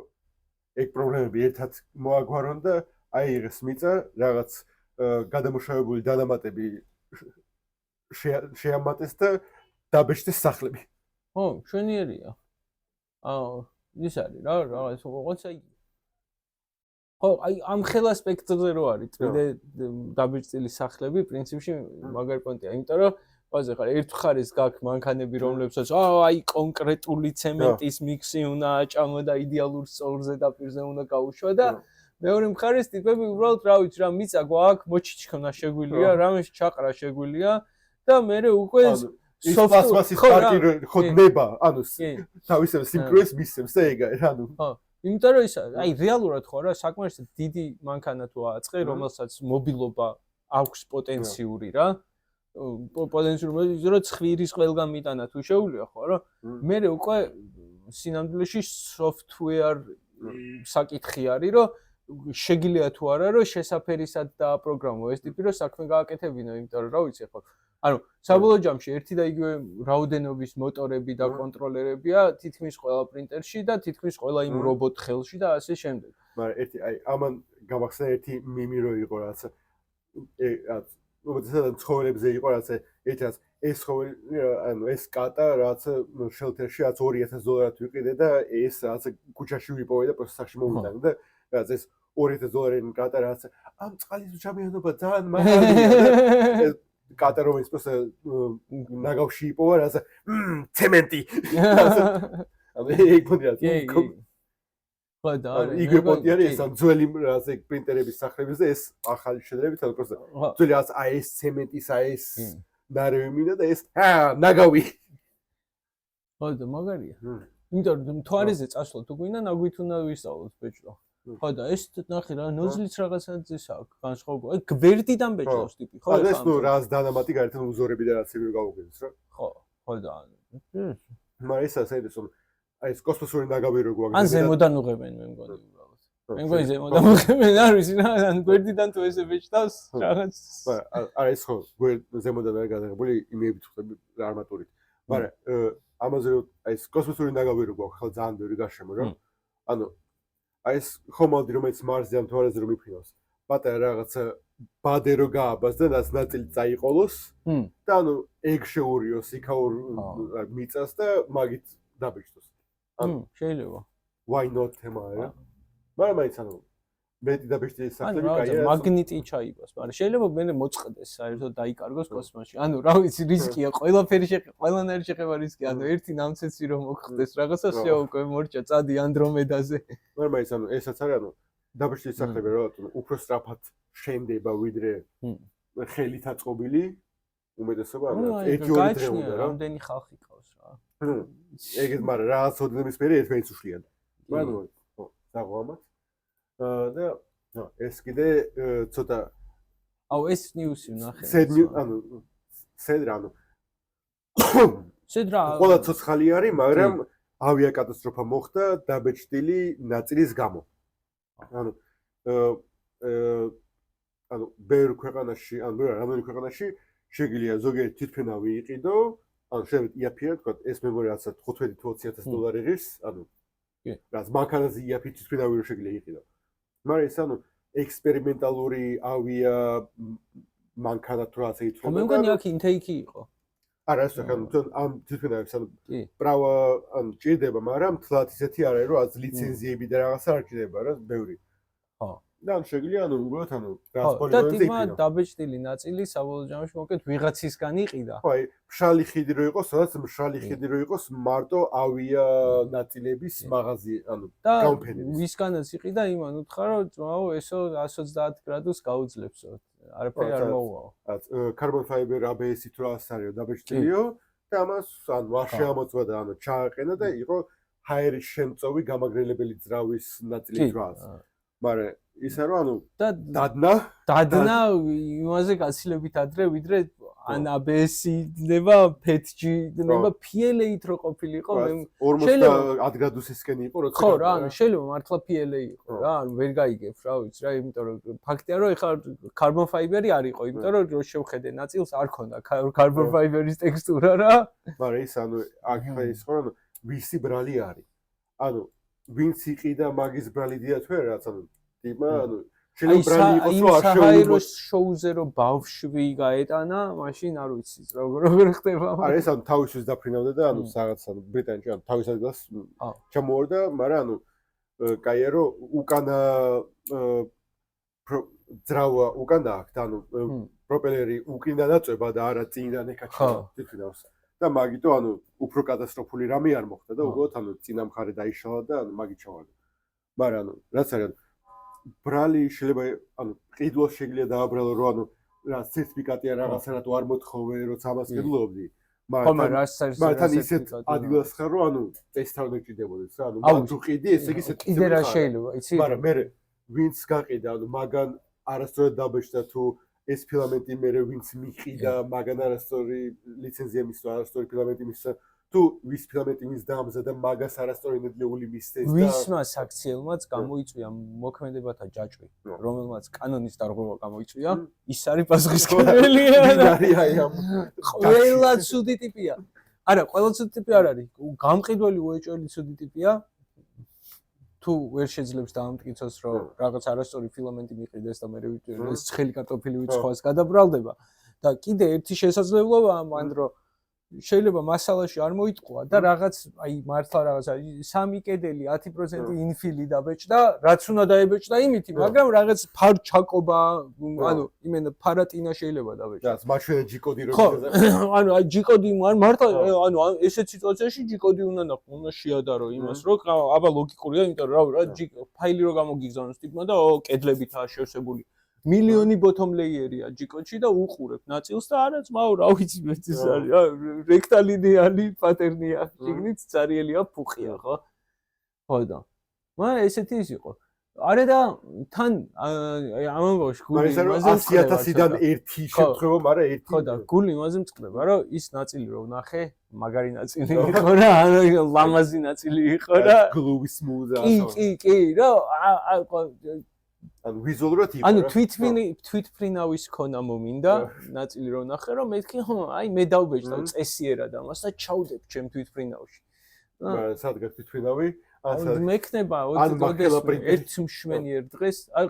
ეგ პრობლემები ერთად მოაგვარონ და აიღეს მიწა რაღაც გადამუშავებული დანამატები შეამატეს და დაბეჭდეს სახლები. ხო, მშვენიერია. ის არის რა, რაღაც რაღაცა იგი. ხო, აი ამ ხელ ასპექტზე რო არის წმინდა დაბეჭდილი სახლები, პრინციპში მაგარი პონტია, იმიტომ რომ ყველაზე ხარ ერთ ხარეს გაქვს მანქანები, რომლებსაც აი კონკრეტული ცემენტის მიქსი უნდა აჭამო და идеალურ სწორ ზედაპირზე უნდა გაუშვა და მეორე მხარეს ტიპები უბრალოდ რა ვიცი რა მიწა გვაქვს, მოჩიჩქნა შეგვილია, რამეს ჩაყრა შეგვილია და მე უკვე ის პლასმასის პარკი ხოდება, ანუ თავისებურ სიმკვრივეს მისცემს და ეგაა რა ნუ. ხო, იმიტომ რომ ის აი რეალურად ხო რა საკმარისად დიდი მანქანა თუ აწყე, რომელსაც მობილობა აქვს პოტენციური რა. პოტენციური რომ ცხვირის ყველგან მიტანა თუ შეუძლია ხო რა. მე უკვე სინამდვილეში software საკითხი არის რომ შეგიძლია თუ არა რომ შესაფერისად დააპროგრამო ეს ტიპი რომ საქმე გააკეთებინო, იმიტომ რომ რა ვიცი ხო. ანუ საბოლოო ჯამში ერთი და იგივე რაოდენობის მოტორები და კონტროლერებია თითქმის ყველა პრინტერში და თითქმის ყველა იმ რობოტ ხელში და ასე შემდეგ. მაგრამ ერთი აი ამან გამახსენე ერთი მიმი რო იყო რაც რაც უბრალოდ ცხოველებზე იყო რაც ერთად ეს ცხოველი ანუ ეს კატა რაც შელთერში რაც $2000 ვიყიდე და ეს რაც ქუჩაში ვიპოვე და პროცესში სახში მოვიტანე და რაც ეს $2000 კატა რაც ამ წყალის უჩამიანობა ძალიან მაღალია და კატა რომელიც პროცესში ნაგავში იპოვა რაც ცემენტი ანუ ეგ პონტია ხო და იგივე პონტი არის ეს ძველი რაც ეგ პრინტერების სახლების და ეს ახალი შედარებით ანუ პროცესში ძველი რაც აი ეს ცემენტის აი ეს ნარევი მინდა და ეს ნაგავი ხო და მაგარია იმიტომ რომ თვარეზე წასვლა თუ გვინდა ნაგვით უნდა ვისწავლოთ ბეჭდო ხო და ეს ნახე რა ნოზლიც რაღაცას აქვს განსხვავება აი გვერდიდან ბეჭდავს ტიპი ხო ეს ნუ რას დანამატი გარეთ უზორები და რაც იგივე გავუგებს რა ხო და მაგრამ ეს ასე ის აი ეს კოსმოსური ნაგავი რო გვაქვს ან ზემოდან უღებენ მე მგონი უბრალოდ მე მგონი ზემოდან უღებენ არ ვიცი რა ან გვერდიდან თუ ესე ბეჭდავს რაღაც არა ეს ხო ზემოდან არ გადაღებული იმეებით ხდება არმატურით მაგრამ ამაზე აი ეს კოსმოსური ნაგავი რო გვაქვს ხალ ძალიან ბევრი გარშემო რა ანუ აი ეს ხომალდი რომელიც მარსზე ან თვარეზე რომ იფრინავს პატარა რაღაცა ბადე რო გააბას და რაც ნაწილი წაიყოლოს და ანუ ეგ შეურიოს იქაურ მიწას და მაგით დაბეჭდოს შეიძლება why not თემაა რა მაგრამ მაინც ანუ მეტი დაბეჭდილი სახლები კაია მაგნიტი ჩაიბას მაგრამ შეიძლება მე მოწყდეს საერთოდ დაიკარგოს კოსმოსში ანუ რა ვიცი რისკია ყველაფერი ყველანაირი შეხება რისკია ანუ ერთი ნამცეცი რომ მოხდეს რაღაცა შეუკვე მორჭა წადი ანდრომედაზე მაგრამ მაინც ანუ ესაც არის ანუ დაბეჭდილი სახლები რა უფრო სწრაფად შენდება ვიდრე ხელით აწყობილი უმეტესობა ანუ 1-2 დღე უნდა რა რამდენი ხალხი ყავს რა ეგეთ მაგრამ რაღაც ოდნების მერე ერთმანეთს უშლიან მაგრამ ხო დაღვა და ეს კიდე ცოტა აუ ეს ნიუსი ნახე ანუ სედრა ყველა ცოცხალი არის მაგრამ ავიაკატასტროფა მოხდა დაბეჭდილი ნაწილის გამო ანუ ბევრ ქვეყანაში ანუ რამდენი ქვეყანაში შეგიძლია ზოგიერთი თვითმფრინავი იყიდო ანუ შეიძლება იაფია თქვა ეს მემორიალსაც $15,000-20,000 იღებს ანუ რაც მანქანაზე იაფი თვითმფრინავი რო შეგიძლია იყიდო მაგრამ ეს ანუ ექსპერიმენტალური ავია მანქანა თუ ასე ითვლება მე მგონი აქ ინტეიკი იყო არა ეს ანუ ამ თვითმფრინავებს ანუ პრავა ანუ ჭირდება მაგრამ თლათ ისეთი არ არის რომ რაც ლიცენზიები და რაღაცა არ ჭირდება რა ბევრი ხო და შეიძლება ანუ უბრალოდ ანუ და თიმა დაბეჭდილი ნაწილი საბოლოო ჯამში მოკეთ ვიღაცისგან იყიდა ხო აი მშრალი ხიდი რო იყოს სადაც მშრალი ხიდი რო იყოს მარტო ავია ნაწილების მაღაზია ანუ და გამოფენების ვისგანაც იყიდა იმან უთხრა რომ ძმაო ესო 130 გრადუს გაუძლებსო არაფერი არ მოუვაო carbon fiber ABS-ი თუ რას არისო დაბეჭდილიო და ამას ანუ არ შეამოწვა და ანუ ჩააყენა და იყო ჰაერის შემწოვი გამაგრელებელი ძრავის ნაწილი რას მაგრამ ისა რომ ანუ და დადნა იმაზე გაცილებით ადრე ვიდრე ან ABS-ი ნება PETG ნება PLA-ით რო ყოფილიყო 50 გრადუსისკენ იყო როცა ხო რა ანუ შეიძლება მართლა PLA იყო რა ანუ ვერ გაიგებ რა ვიცი რა იმიტომ რომ ფაქტია რომ ეხლა carbon fiber-ი არ იყო იმიტომ რომ შევხედე ნაწილს არ ქონდა carbon fiber-ის ტექსტურა რა მაგრამ ის ანუ აქ ის ხო ანუ ვისი ბრალი არის ანუ ვინც იყიდა მაგის ბრალი დია თუ რა რაც ანუ ტიპა ანუ შეიძლება ბრალი იყოს რომ არ შეუძლოს შოუზე რომ ბავშვი გაეტანა მაშინ არ ვიცი როგორ ხდება არა ეს ანუ თავისთვის დაფრინავდა და ანუ რაღაც ანუ ბრიტანეთში ანუ თავის ადგილას ჩამოვარდა მაგრამ ანუ კაია რომ უკანა ძრავა უკანა აქვს ანუ პროპელერი უკინდა დაწובה და არა წინიდან ეკაჩა თვითონავს და მაგიტო ანუ უფრო კატასტროფული რამე არ მოხდა და უბრალოდ ანუ წინა მხარე დაიშალა და ანუ მაგით ჩავარდა მაგრამ ანუ რაც არის ბრალი შეიძლება ანუ ყიდულს შეგიძლია დააბრალო რომ ანუ რა სერტიფიკატია რაღაცა რატო არ მოთხოვე როცა ამას გელობდი მაგრამ ისეთ ადგილას ხარ რომ ანუ ტესტავ მეჭიდებოდეს რა ანუ თუ ყიდი ესე იგი კიდე რა შეიძლება იცი მაგრამ მე ვინც გაყიდა ანუ მაგან არასდროს დაბეჭდა თუ ეს ფილამენტი მე ვინც მიყიდა მაგან არასდროს ლიცენზია მისვა არასდროს ფილამენტი მისვა თუ ვის ფილამენტი მის დამზადა მაგას არასდროს ნედლეული მისცეს და ვისმა საქციელმაც გამოიწვია მოქმედებათა ჯაჭვი რომელმაც კანონის დარღვევა გამოიწვია ის არის პასუხისმგებელი ყველა ცუდი ტიპია არა ყველა ცუდი ტიპი არ არის გამყიდველი უეჭველი ცუდი ტიპია თუ ვერ შეძლებს დაამტკიცოს რომ რაღაც არასწორი ფილამენტი მიყიდეს და მე ეს ცხელი კარტოფილი ვიცხოს გადაბრალდება და კიდე ერთი შესაძლებლობაა მან რომ შეიძლება მასალაში არ მოიტყვა და რაღაც აი მართლა რაღაც სამი კედელი 10% ინფილი დაბეჭდა რაც უნდა დაებეჭდა იმითი მაგრამ რაღაც ფარ ჩაკობა ანუ იმენა ფარატინა შეიძლება დაბეჭდა რაც მაჩვენე ჯიკოდი რომ ანუ აი ჯიკოდი მართლა ანუ ესეთ სიტუაციაში ჯიკოდი უნდა შეადარო იმას რომ აბა ლოგიკურია იმიტომ რომ რა ფაილი რო გამოგიგზავნოს ტიპმა და კედლებითაა შევსებული მილიონი bottom layer-ია ჯიკოჩი და უყურებ ნაწილს და არა ძმაო რა ვიცი მეც ის არის რექტალინიანი პატერნია შიგნით წარიელია ფუხია ხო ხო და მაგრამ ესეთი ის იყო არა და თან ამან ბავშვი გული იმაზე 100000-დან ერთი შემთხვევა მაგრამ ერთი ხო და გული იმაზე მწყდება რომ ის ნაწილი რო ვნახე მაგარი ნაწილი იყო რა ანუ ლამაზი ნაწილი იყო რა გლუვი სმუზა კი რა ანუ ვიზუალურად იყო ანუ თვითფრინავის ქონა მომინდა ნაწილი რო ნახე რომ მეთქი ხო აი მე დავბეჭდა წესიერად ამას და ჩავდებ ჩემ თვითფრინავში მაგრამ სადგა თვითფრინავი მექნება ოდეს ერთ მშვენიერ დღეს აი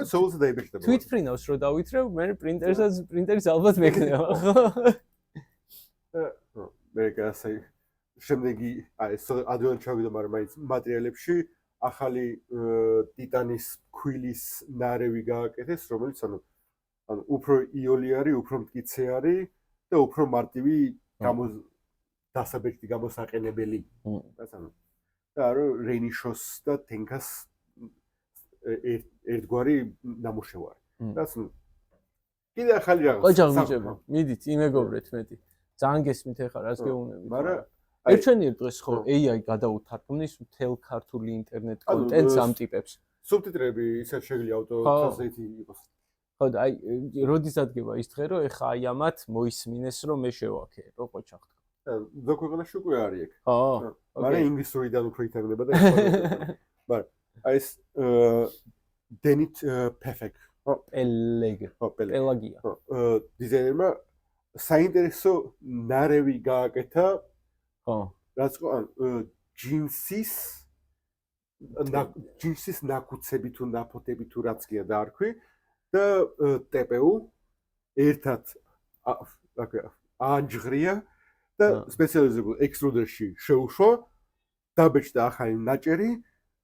სოულს დაიბეჭდება თვითფრინავს რო დავითრევ მე პრინტერის ალბათ მექნება ხო მე გასაი შემდეგი აი ეს ადრე ჩავიდა მაგრამ აი მატერიალებში ახალი ტიტანის ქვილის ნარევი გააკეთეს, რომელიც ანუ უფრო იოლი არის, უფრო მტკიცე არის და უფრო მარტივი დასაბეჭდი გამოსაყენებელი. ანუ და რომ რენიშოს და თენქას ერთგვარი ნამუშევარი. რაც კიდე ახალი რაღაც. ოჯახ მიჭება. მიდით, იმეგობრეთ მეტი. ძალიან გესმით ახლა რას გეუბნებით. მაგრამ ერჩვენიერ დღეს ხო AI გადაუთარგმნის მთელ ქართული ინტერნეტ კონტენტს ამ ტიპებს. სუბტიტრები ისე შეგვიძლია ავტო-ტრანსლეიტი იყოს. ხო და აი როდის ადგება ის დღე რომ ეხა აი ამათ მოისმინეს რომ მე შევაქე რო ყოჩახტ. და ქვეყანაში უკვე არის ეგ. ხო. მაგრამ ინგლისურიდან უფრო ითარგმნება და მაგრამ აი ეს დენით პეფეკ. პელაგია. დიზაინერმა საინტერესო ნარევი გააკეთა ხო. რაც ყო ჯინსის ნაკუცები თუ ნაფოტები თუ რაც გია დაარქვი და TPU ერთად აანჯღრია და სპეციალიზებულ ექსტრუდერში შეუშვა დაბეჭდა ახალი ნაჭერი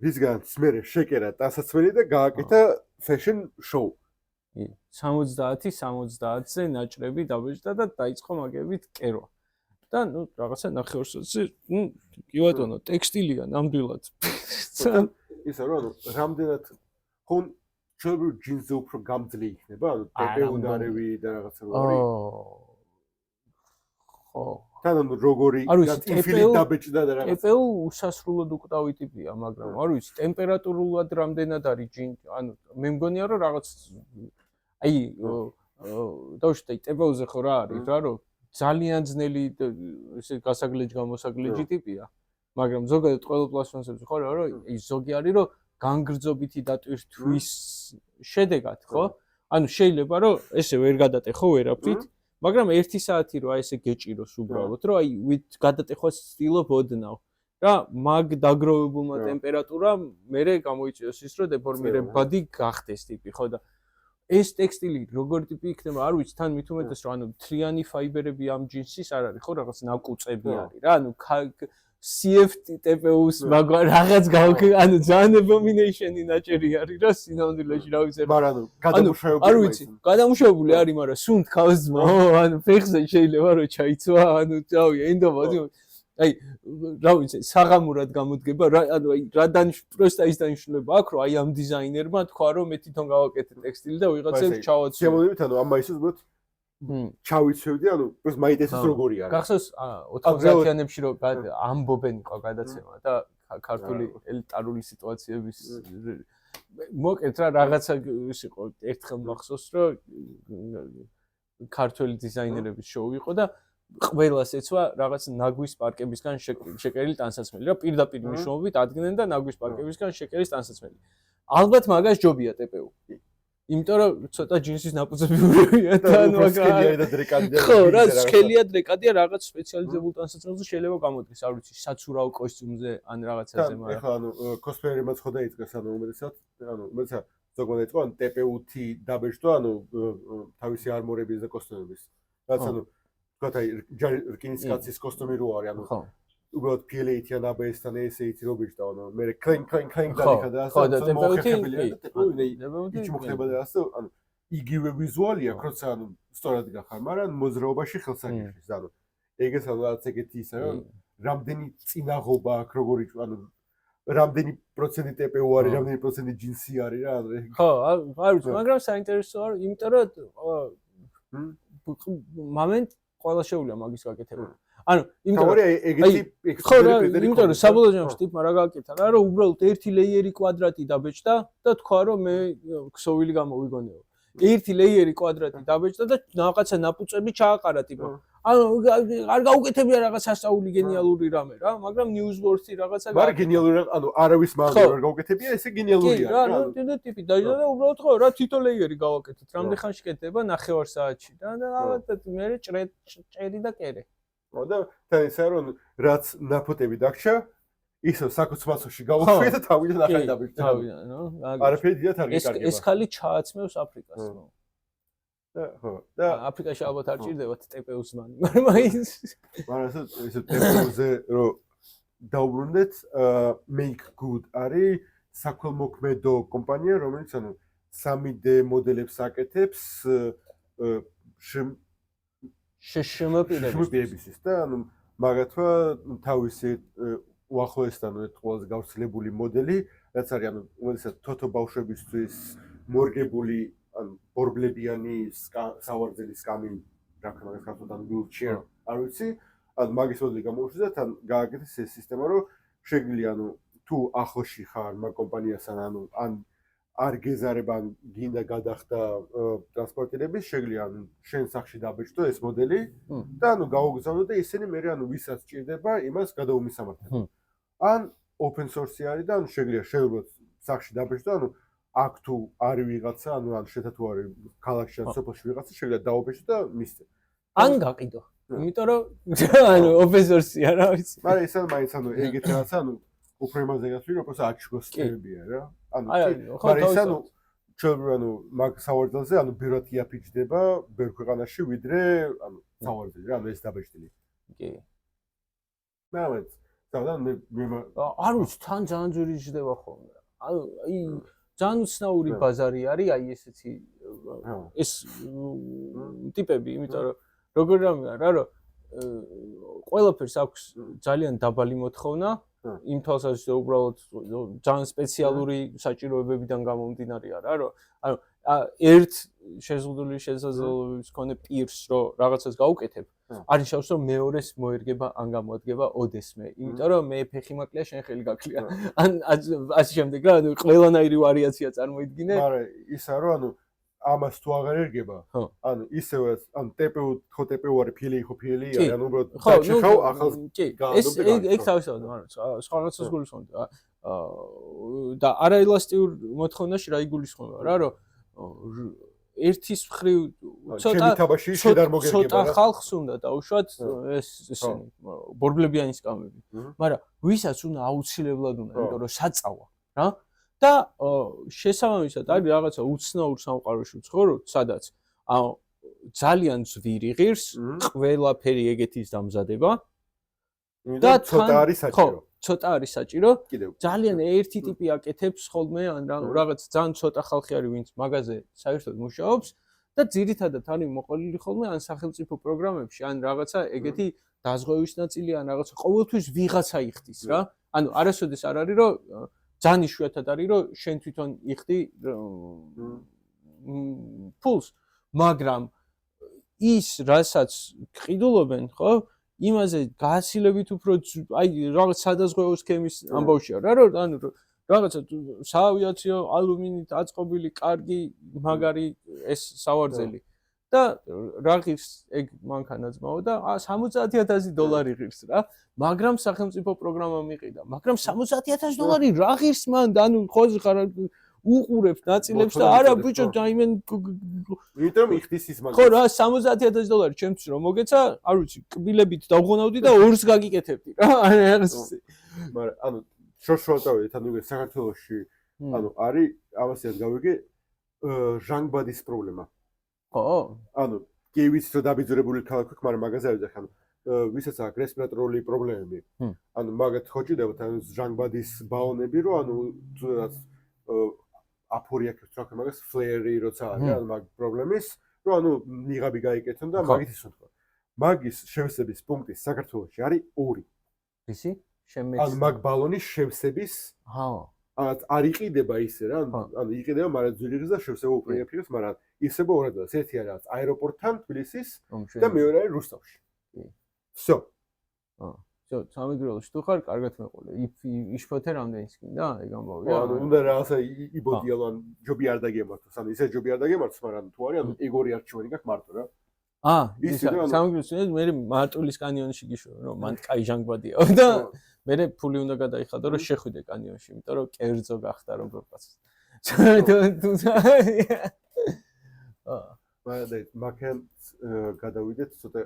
რისგანაც მე შეკერა დასაცმელი და გააკეთა fashion show 70-ზე ნაჭრები დაბეჭდა და დაიწყო მაგებით კერვა და ნუ რაღაცა ნახევარსაათზე კი ბატონო ტექსტილია ნამდვილად ისა რომ რამდენად ხომ ჩერბი ჯინსზე უფრო გამძლე იქნება ანუ TPU ნარევი და რაღაცა რო არის ხო თან ანუ როგორი ინფინიტ დაბეჭდა და რაღაც. TPU უსასრულოდ უკვდავი ტიპია, მაგრამ არ ვიცი, ტემპერატურულად რამდენად არის ანუ მე მგონია რომ რაღაც აი დავშტე TPU-ზე ხო რა არის რა რომ ძალიან ძნელი ესე გასაგლეჯ-გამოსაგლეჯი ტიპია, მაგრამ ზოგადად ყველა პლატფორმებზე ხო რა რომ ზოგი არის რომ განგრძობითი დატვირთვის შედეგად ხო? ანუ შეიძლება რომ ესე ვერ გადატეხო ვერაფრით, მაგრამ 1 საათი რო აი ესე გეჭიროს უბრალოდ, რომ აი ვით გადატეხვას ცდილობ ოდნავ. რა მაგ დაგროვებულმა ტემპერატურამ მერე გამოიწვიოს ის რომ დეფორმირებადი გახდეს ტიპი, ხო და ეს ტექსტილი როგორი ტიპი იქნება, არ ვიცი, თან მით უმეტეს რომ ანუ თრიანი ფაიბერები ამ ჯინსის არ არის, ხო, რაღაც ნაკუწები არის რა, ანუ CFT TPU-ს მაგრამ რაღაც ანუ ძალიან abomination-ი ნაჭერი არის რა სინამდვილეში რა ვიცი. მაგრამ ანუ გადამუშავებული არ ვიცი, გადამუშავებული არის, მაგრამ სუნთ ქავზმა, ანუ ფეხზე შეიძლება რომ ჩაიცვა, ანუ წავი ენდობა აი რა ვიცი, საღამურად გამოდგება, ანუ აი რა პროსტა ის დანიშნულება აქვს, რომ აი ამ დიზაინერმა თქვა, რომ მე თვითონ გავაკეთე ტექსტილი და ვიღაცებს ჩავაცვლე. შემოვიდეთ, ანუ ამ მაისს უბრალოდ ჩავიცვევდი, ანუ პროს მაინტერესებს როგორი არის. გახსოვს 90-იანებში რომ ამბობენ იყო გადაცემა და ქართული ელიტარული სიტუაციების მოკეთ რა რაღაცა ის იყო ერთხელ მახსოვს რომ ქართული დიზაინერების შოუ იყო და ყველას ეცვა რაღაც ნაგვის პარკებისგან შეკერილი ტანსაცმელი რა პირდაპირ მნიშვნელობით ადგენენ და ნაგვის პარკებისგან შეკერის ტანსაცმელი. ალბათ მაგას ჯობია TPU. იმიტომ რომ ცოტა ჯინსის ნაპუწები ურევია და ანუ სკელია და დრეკადია. ხო, რა სკელია დრეკადია რაღაც სპეციალიზებულ ტანსაცმელზე შეიძლება გამოდგეს, არ ვიცი, საცურაო კოსტიუმზე ან რაღაცაზე, მაგრამ ეხლა ანუ კოსპლეიერებმაც ხო დაიწყეს, ანუ უმეტესად ზოგადად იყო, ანუ TPU-ი დაბეჭდა, ანუ თავისი არმორების და კოსტუმების. რაც ანუ თქვათ აი რკინის კაცის კოსტუმი რო არის, ანუ უბრალოდ PLA-თან ABS-თან AC-ით რო ბეჭდა, ანუ მე კლინგ დაიხა და ასე მოხერხებელია და მოხდება და ასე, ანუ იგივე ვიზუალია, როცა ანუ სწორად გახარ, მაგრამ მოძრაობაში ხელს აგიხსნის, ანუ ეგეც რაღაც ეგეთი ისე რომ რამდენი წინაღობა აქვს, როგორი ანუ რამდენი პროცენტი TPU არის, რამდენი პროცენტი ჯინსი არის რა, ანუ ხო, არ ვიცი, მაგრამ საინტერესო არის, იმიტომ რომ მომენტ ყველა შეუძლია მაგის გაკეთება. ანუ იმიტომ რომ ეგეთი ექსპერიმენტები იმიტომ რომ საბოლოო ჯამში ტიპმა რა გააკეთა რა რომ უბრალოდ ერთი ლეიერი კვადრატი დაბეჭდა და თქვა რომ მე ქსოვილი გამოვიგონეო. ერთი ლეიერი კვადრატი დაბეჭდა და რაღაცა ნაპუწები ჩააყარა ტიპო. ანუ არ გაუკეთებია რაღაც ასაული გენიალური რამე რა, მაგრამ Newsworthy რაღაცა მაგრამ გენიალური ანუ არავის მაგ არ გაუკეთებია, ესე გენიალურია რა. რა, და ტიპი დაიჯდა და უბრალოდ ხო რა თითო ლეიერი გავაკეთეთ. რამდენ ხანში კეთდება? 9 საათში და ალბათ მე ჭერი და კერე. და თან ისე რომ რაც ნაფოტები დაგჭა, ისო საკუთმაცოში გავუშვი და თავიდან ახალი დაბეჭდა. თავიდან, ნო? არაფერი დიდად არ გიკარგება. ეს ხალი ჩააცმევს აფრიკას, ნო. ხო, და აფრიკაში ალბათ არ ჭირდებათ TPU-ს მან, მაგრამ ის ესე TPU-ზე რომ დაუბრუნდეთ, Make Good არის საქველმოქმედო კომპანია, რომელიც ანუ 3D მოდელებს აკეთებს შეშმპირებისთვის და ანუ მაგათვა თავისი უახლოესთან ერთ ყველაზე გავრცელებული მოდელი, რაც არის ანუ უმეტესად თოთო ბავშვებისთვის მორგებული ან ბორბლებიანი სავარძელი სკამი, რა ქვია მაგას ქართულად wheelchair, არ ვიცი, ან მაგის მოდელი გამოუშვეს და თან გააკეთეს ეს სისტემა, რომ შეგვიძლია ანუ თუ ახლოში ხარ მაგ კომპანიასთან, ანუ ან არ გეზარება გინდა გადახდა ტრანსპორტირების, შეგვიძლია ანუ შენ სახში დაბეჭდო ეს მოდელი და ანუ გაუგზავნო და ისინი მე ანუ ვისაც ჭირდება, იმას გადაუმისამართებო. ან open source არის და ანუ შეგვიძლია შეუბრალოდ სახში დაბეჭდო, ანუ აქ თუ არის ვიღაცა, ანუ ან შეთა თუ არის ქალაქში ან სოფელში ვიღაცა, შეგვიძლია დაუბეჭდო და მისცე. ან გაყიდო. იმიტომ რომ ანუ open source-ია რა ვიცი. მაგრამ ეს ანუ მაინც ანუ ეგეთი რაღაცა, ანუ უფრო იმაზე გასვი, რომ просто აჩგოსტებია რა. ანუ მაგრამ ეს ანუ ჩვენ ანუ მაგ სავარძელზე ანუ ბიროთ იაფიჭდება ბევრ ქვეყანაში ვიდრე ანუ სავარძელი რა, ანუ ეს დაბეჭდილი. კი. მაგრამ და მე არ ვიცი, თან ძალიან ძვირი ჯდება ხოლმე. ანუ აი ძალიან უცნაური ბაზარი არის, აი ესეთი ეს ტიპები, იმიტომ რომ როგორ რამეა რა, რომ ყველაფერს აქვს ძალიან დაბალი მოთხოვნა იმ თვალსაზრისით რომ უბრალოდ ძალიან სპეციალური საჭიროებებიდან გამომდინარე არა რომ ანუ ერთ შეზღუდული შესაძლებლობების მქონე პირს რომ რაღაცას გაუკეთებ არის შანსი რომ მეორეს მოერგება ან გამოადგება ოდესმე იმიტომ რომ მე ფეხი მაკლია შენ ხელი გაკლია ან ასე შემდეგ რა ანუ ყველანაირი ვარიაცია წარმოიდგინე მაგრამ ისა რომ ანუ ამას თუ აღარ ერგება ანუ ისევე ანუ TPU ხო TPU არის ფილი ხო ფილია ანუ უბრალოდ დაჩეხავ ახალ ეს ეგ თავისთავად მაგრამ სხვა რაღაცას გულისხმობდა და არაელასტიურ მოთხოვნაში რა იგულისხმება რა რომ ერთის მხრივ ცოტა ხალხს უნდა დაუშვათ ეს ისინი ბორბლებიანი სკამები მაგრამ ვისაც უნდა აუცილებლად უნდა იმიტომ რომ საწავა რა და შესაბამისად არის რაღაცა უცნაურ სამყაროში ვცხოვრობ სადაც ძალიან ძვირი ღირს ყველაფერი ეგეთის დამზადება და ცოტა არის საჭირო ცოტა არის საჭირო ძალიან ერთი ტიპი აკეთებს ხოლმე ან რაღაც ძალიან ცოტა ხალხი არის ვინც მაგაზე საერთოდ მუშაობს და ძირითადად არის მოყოლილი ხოლმე ან სახელმწიფო პროგრამებში ან რაღაცა ეგეთი დაზღვევის ნაწილი ან რაღაცა ყოველთვის ვიღაცა იხდის რა ანუ არასოდეს არ არის რომ ძალიან იშვიათად არის რომ შენ თვითონ იხდი ფულს მაგრამ ის რასაც ყიდულობენ ხო იმაზე გააცილებით უფრო აი რაღაც სადაზღვევო სქემის ამბავშია რა რომ ანუ რაღაცა საავიაციო ალუმინით აწყობილი კარგი მაგარი ეს სავარძელი და რა ღირს ეგ მანქანაძმაო და $70000 ღირს რა მაგრამ სახელმწიფო პროგრამა მიყიდა მაგრამ $70000 რა ღირს მან ანუ ხოზე ხარ უყურებს ნაწილებს და არა ბიჭო დაიმენ ვიტომ იხდის ის მაგას ხო რა $70000 ჩემთვის რომ მოგეცა არ ვიცი კბილებით დავღონავდი და ორს გაგიკეთებდი რა მაგრამ ანუ შორშოატავით ანუ საქართველოში ანუ არის ამასაც გავიგე ჟანგბადის პრობლემა ხო ანუ კი ვიცი რომ დაბიძურებული ქალაქი მაგრამ მაგაზე ავიძახ ანუ ვისაც აქვს რესპირატორული პრობლემები ანუ მაგათ ხოჭიდებთ ანუ ჟანგბადის ბალონები რომ ანუ თუნდაც აფორია ქრთვა მაგას ფლეერი როცა არის ანუ მაგ პრობლემის რომ ანუ ნიღაბი გაიკეთონ და მაგით ისო თქვა მაგის შევსების პუნქტი საქართველოში არის 2 ისი ანუ მაგ ბალონის შევსების არ იყიდება ისე რა ანუ იყიდება მაგრამ ძვირი და შევსება უფრო იაფიოს მაგრამ ისება ორადაა ერთი არის აეროპორტთან თბილისის და მეორე არის რუსთავში всё всё სამეგრელოში თუ ხარ კარგად მეყოლე იშფოთე რამდენის კიდე ეგ ამბავია ანუ უნდა რაღაცა იბოდიალო ან ჯობი არ დაგემართოს ანუ ისე ჯობი არ დაგემართოს მაგრამ თუ არის ანუ ეგორი არჩევანი გაქვს მარტო რა სამეგრელოში მე მარტულის კანიონში გიშვება რომ მან კაი ჟანგბადია და მე ფული უნდა გადაიხადო რომ შეხვიდე კანიონში იმიტომ რომ კერძო გახდა როგორ პასს მაგრამ გადავიდეთ ცოტა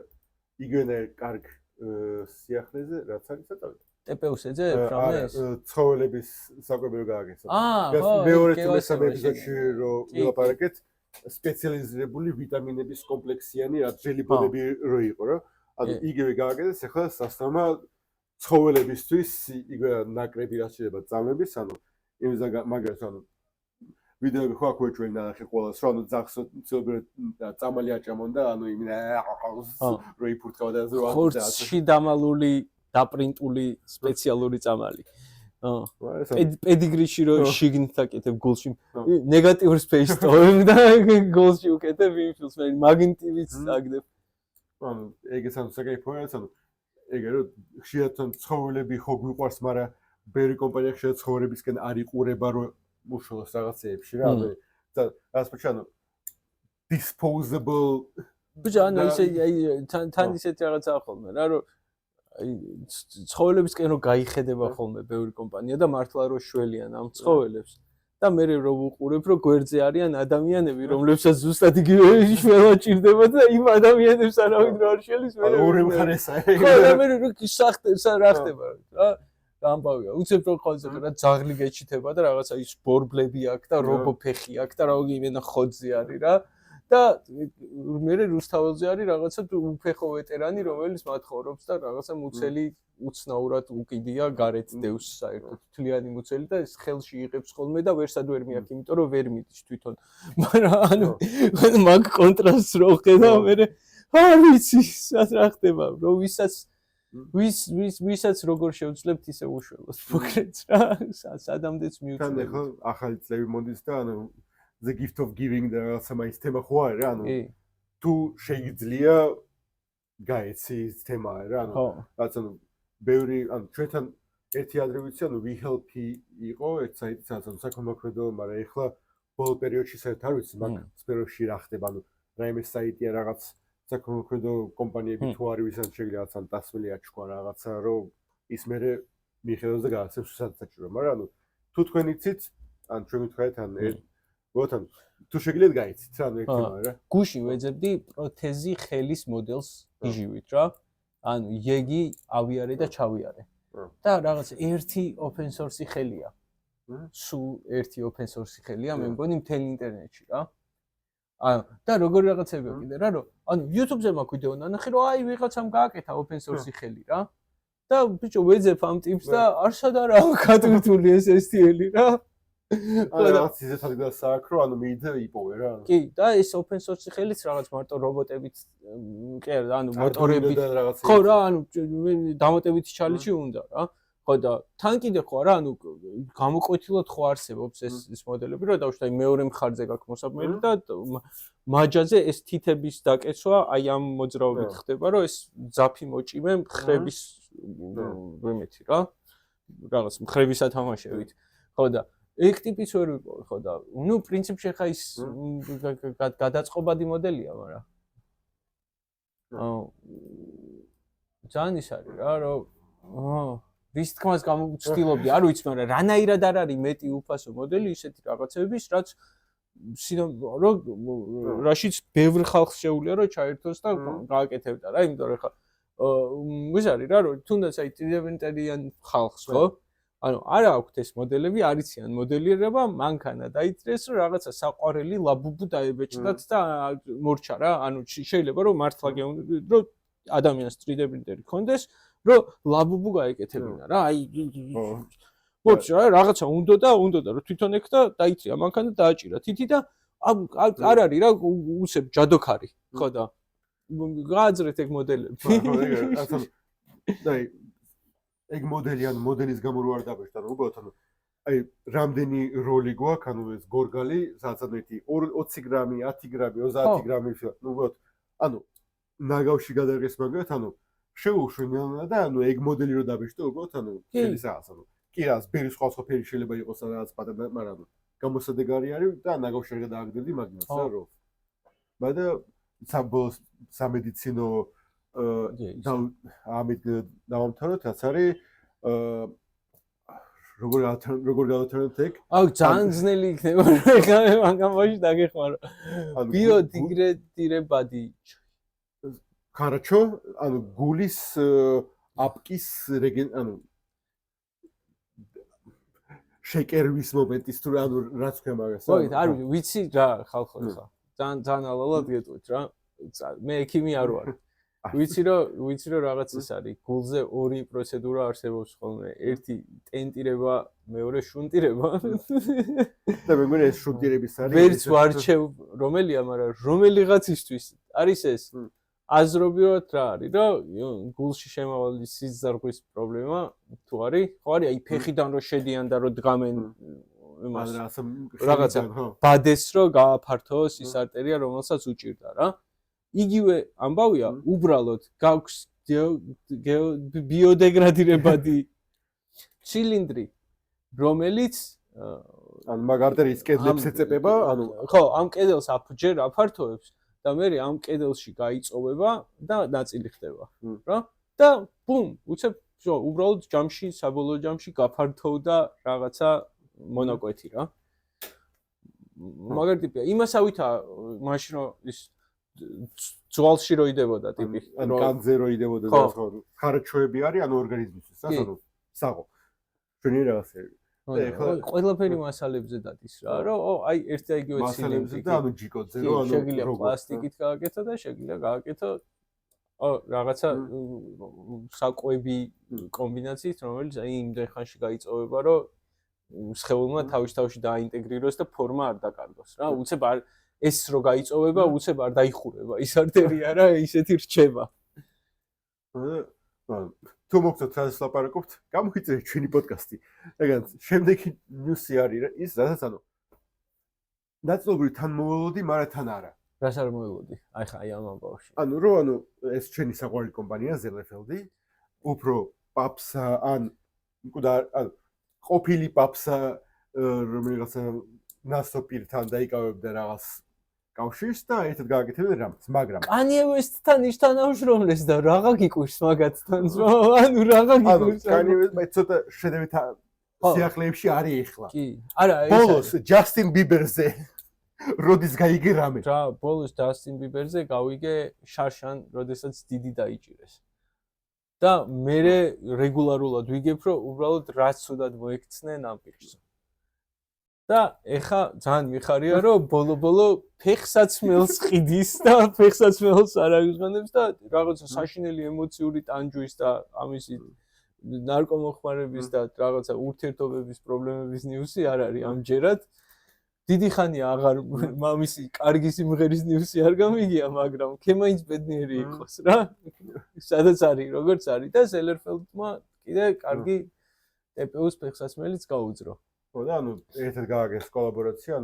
იგივე კარგ სიახლეზე რაც არის საწავით TPU-ზე პრომეს ცხოველების საკვები რო გააგეს მეორე თუ მესამე ეპიზოდში რო ვილაპარაკეთ სპეციალიზირებული ვიტამინების კომპლექსიანი რაც ჟელიბონები რო იყო რა ანუ იგივე გააგეს ახლა სასწამა ცხოველებისთვის იგივე ნაკრები რაც შეიძლება წამების ანუ იმის მაგას ანუ ვიდეოები ხო აქ ვეჭვენ და ახლა ყოველს რომ ანუ ძახს წამალი აჭამონ და ანუ იმენა რო იფურთხავდა და ხორცში დამალული დაპრინტული სპეციალური წამალი პედიგრიში რო შიგნით აკეთებ გულში ნეგატიურ სპეის ტოვებ და გულში უკეთებ იმ ფილმს მე მაგნიტივიც აგდებ ანუ ეგეც ანუ საკაიფოა ანუ ეგე რომ ხშირად ცხოველები ხო გვიყვარს მაგრამ ბევრი კომპანია ხშირად ცხოველებისკენ არ იყურება რომ მუშაობს რაღაცეებში რა და ასე ანუ disposable ბიჭო ანუ ისე თან ისეთი რაღაცა ხოლმე რა რომ აი ცხოველებისკენ რომ გაიხედება ხოლმე ბევრი კომპანია და მართლა რომ შველიან ამ ცხოველებს და მე რო ვუყურებ რომ გვერდზე არიან ადამიანები რომლებსაც ზუსტად იგივე შველა ჭირდება და იმ ადამიანებს არავინ რო არ შელის მე ორი მხარესაა ხო და მე რო ისახტება რა ხდება რა ამბავია უცებ რო ხოზე რა ძაღლი გეჩითება და რაღაცა ის ბორბლები აქვს და რობოფეხი აქვს და რა იმენა ხოძე არის რა და მე რუსთაველზე არის რაღაცა უფეხო ვეტერანი რომელიც მათხოვრობს და რაღაცა მუცელი უცნაურად უკიდია გარეთ დევს საერთოდ თლიანი მუცელი და ეს ხელში იღებს ხოლმე და ვერსად ვერ მიაქვს იმიტომ რომ ვერ მიდის თვითონ მაგრამ ანუ მაგ კონტრასტს რო ხედავ მე არ ვიცი სად რა ხდება რომ ვისაც როგორ შევძლებთ ისე უშველოთ მოკლედ რა სადამდეც თან მიუწევთ ახლა ახალი წლები მოდის და ანუ the gift of giving და რაღაცა მაინც თემა ხო არის რა ანუ თუ შეიძლება გაეცი ის თემაა რა ანუ რაც ანუ ბევრი ანუ ჩვენთან ერთი ადრე ვიცი ანუ we help იყო ერთ საიტიც ანუ საქონლოქმედო მაგრამ ეხლა ბოლო პერიოდში საერთოდ არ ვიცი მაგ სფეროში რა ხდება ანუ რაიმე საიტია რაღაც საქონლოქმედო კომპანიები თუ არის ვისაც შეიძლება რაღაც დასმელი აჩქვა რაღაცა რომ ის მერე მიხედავს და გააცემს საჭირო მაგრამ ანუ თუ თქვენ იცით ან ჩვენ ვითხარით ან ვოთან თუ შეგიძლიათ გაიცით რა ანუ ერთი მაგრამ რა გუში ვეძებდი პროთეზი ხელის მოდელს იგივით რა ანუ იეგი ავიარე და ჩავიარე და რაღაც ერთი open source ხელია სულ ერთი open source ხელია მე მგონი მთელ ინტერნეტში რა ანუ და როგორ რაღაცებია კიდე რა რომ ანუ YouTube-ზე მაქვს ვიდეო ნანახი რომ აი ვიღაცამ გააკეთა open source ხელი რა და ბიჭო ვეძებ ამ ტიპს და არსად არა გატვირთული ეს STL რა რაღაც ისეთ ადგილას სააქრო ანუ მიიდა იპოვე რა კი და ეს open source ხელიც რაღაც მარტო რობოტებით კი არა ანუ მოტორებით ხო რა ანუ დამატებითი ჩალენჯი უნდა რა ხო და თან კიდე ხო რა ანუ გამოკვეთილად ხო არსებობს ეს მოდელები რომ დავუშვათ აი მეორე მხარზე გაქვს მოსაბმელი და მაჯაზე ეს თითების დაკეცვა აი ამ მოძრაობით ხდება რომ ეს ძაფი მოჭიმე მხრების ვემეთი რა რაღაც მხრების ათამაშებით ხო და ეგ ტიპის ვერ ვიპოვე ხო და ნუ პრინციპში ხა ის გადაწყობადი მოდელია მაგრამ ძალიან ის არის რა რომ ვის თქმას გამოვცდილობდი არ ვიცი მაგრამ რანაირად არ არის მეტი უფასო მოდელი ისეთი რაღაცების რაც რაშიც ბევრ ხალხს შეუძლია რომ ჩაერთოს და გააკეთებდა რა იმიტომ რომ ხა ვის არის რა რომ თუნდაც აი ტრიდემენტარიან ხალხს ხო ანუ არა აქვთ ეს მოდელები არიციან მოდელირება მანქანა დაიწყეს რომ რაღაცა საყვარელი ლაბუბუ დაებეჭდათ და მორჩა რა ანუ შეიძლება რომ მართლა რომ ადამიანს ტრიდემენტარი კონდეს რომ ლაბუბუ გაეკეთებინა რა აი მორჩა რაღაცა უნდა და რომ თვითონ ეგ და დაიწია მანქანა დააჭირა თითი და არ არის რა უსებ ჯადოქარი ხო და გააძრეთ ეგ მოდელები ეგ მოდელი ანუ მოდელის გამო რო არ დაბეჭდა ანუ უბრალოდ ანუ აი რამდენი როლი გვაქვს ანუ ეს გორგალი სადაც ერთი 20 გრამი 10 გრამი 30 გრამი ნუ უბრალოდ ანუ ნაგავში გადარგეს მაგათ ანუ შეუშვენელია და ანუ ეგ მოდელი რო დაბეჭდა უბრალოდ ანუ შელის რაღაც ანუ კი რას ბერი სხვა ფერი შეიძლება იყოს რაღაც პატარა მაგრამ გამოსადეგარი არის და ნაგავში არ გადააგდებდი მაგას რა რო მაგრამ სამედიცინო და ამით დავამთავროთ რაც არის როგორ გავათვალოთ ეგ აუ ძალიან ძნელი იქნება მაგამ ვაში დაგეხმარო ბიოდინგრედირებადი ხარაჩო ანუ გულის აპკის ანუ შეკერვის მომენტის თუ ანუ რაც ქვია მაგას ხო არ ვიცი რა ხალხო ხა ძალიან ალალად გეტყვით რა მე ექიმი არ ვარ ვიცი რომ რაღაც ის არის გულზე ორი პროცედურა არსებობს ხოლმე ერთი ტენტირება მეორე შუნტირება და მე მგონი ეს შუნტირების არის ვერც ვარჩევ რომელია მაგრამ რომელიღაცისთვის არის ეს აზრობრივად რა არის რომ გულში შემავალი სიზარღვის პრობლემა თუ არის ხო არის აი ფეხიდან რო შედიან და რო დგამენ იმას რაღაცა ბადეს რო გააფართოს ის არტერია რომელსაც უჭირდა რა იგივე ამბავია უბრალოდ გაქვს ბიოდეგრადირებადი ცილინდრი რომელიც ანუ მაგ არტერიის კედლებს ეწებება ანუ ხო ამ კედელს ჯერ აფართოებს და მე ამ კედელში გაიწოვება და ნაწილი ხდება რა და ბუმ უცებ უბრალოდ ჯამში საბოლოო ჯამში გაფართოვდა რაღაცა მონაკვეთი რა მაგარ ტიპია იმასავითა მაშინ რომ ის ძვალში რო იდებოდა ტიპი ან კანზე რო იდებოდა და ხო ხარჩოები არის ანუ ორგანიზმისთვის რა ანუ საღო ჩვენი რაღაცები ყველაფერი მასალებზე დადის რა რომ აი ერთი და იგივე ცილინდრი და ანუ ჯიკოძე რო ანუ შეგიძლია პლასტიკით გააკეთო და შეგიძლია გააკეთო რაღაცა საკვები კომბინაციით რომელიც აი იმდენ ხანში გაიწოვება რომ სხეულმა თავში დაინტეგრიროს და ფორმა არ დაკარგოს რა უცებ არ ეს რო გაიწოვება, უცებ არ დაიხურება ის არტერია რა, ისეთი რჩება. თუ მოგწონთ რა ლაპარაკობთ, გამოიწერეთ ჩვენი პოდკასტი. ეგან შემდეგი ნიუსი არის ის, სადაც ნაწილობრივ თან მოველოდი, მაგრამ თან არა. რას არ მოველოდი? აი ხა აი ამ ამბავში. ეს ჩვენი საყვარელი კომპანია Zellerfeld-ი, უფრო პაპსა ან ყოფილი პაპსა რომელიღაც ნასოფირთან დაიკავებდა რაღაც კავშირს და ერთად გააკეთებდნენ რამაც, მაგრამ Kanye West-თან იშთანამშრომლეს და რაღა გიკვირს მაგათთან, ანუ რაღა გიკვირს. Kanye West-მა ცოტა შედევით სიახლეებში არის ეხლა. კი. არა, ეს ბოლოს Justin Bieber-ზე როდის გაიგე რამე? რა, ბოლოს Justin Bieber-ზე გავიგე შარშან, როდესაც დიდი დაიჭირეს. და მე რეგულარულად ვიგებ, რომ უბრალოდ რაც ცუდად მოექცნენ ამ პირს. და ეხა ძალიან მიხარია, რომ ბოლო-ბოლო ფეხსაცმელს ყიდის და ფეხსაცმელს არ აღიშვანებს და რაღაცა საშინელი ემოციური ტანჯვის და ამისი ნარკომოხმარების და რაღაცა ურთიერთობების პრობლემების ნიუსი არ არის ამჯერად. დიდი ხანია აღარ მამისი კარგი სიმღერის ნიუსი არ გამიგია, მაგრამ ქემაინც ბედნიერი იყოს რა. სადაც არის, როგორც არის და Zellerfeld-მა კიდე კარგი TPU-ს ფეხსაცმელიც გაუძრო. ხო და ერთად გააგეს კოლაბორაცია,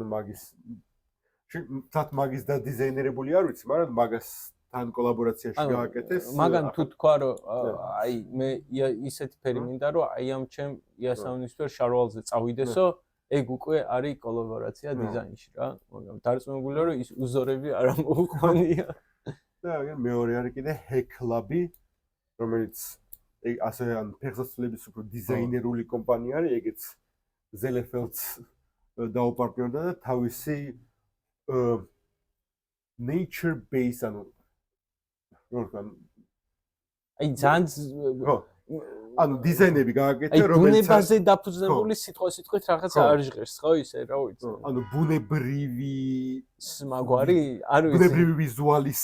მაგის და დიზაინერებული არ ვიცი, მაგრამ მაგასთან კოლაბორაციაში გააკეთეს. მაგან თუ თქვა, რომ აი მე ისეთი ფერი მინდა, რომ აი ამ ჩემ იასაუნისფერ შარვალზე წავიდესო, ეგ უკვე არის კოლაბორაცია დიზაინში რა. მაგრამ დარწმუნებულია, რომ ის უზორები არ მოუყვანია. და მეორე არის კიდე Heclab-ი, რომელიც ასე ფეხსაცმელების უფრო დიზაინერული კომპანია არის, ეგეც Zellerfeld-ს დაუპარტნიორდა და თავისი nature base აი ძალიან დიზაინები გააკეთა, რომელიც ბუნებაზე დაფუძნებული სიტყვით რაღაცა არ ჟღერს, ხო ისე რა ვიცი. ბუნებრივი მაგვარი, არ ვიცი. ბუნებრივი ვიზუალის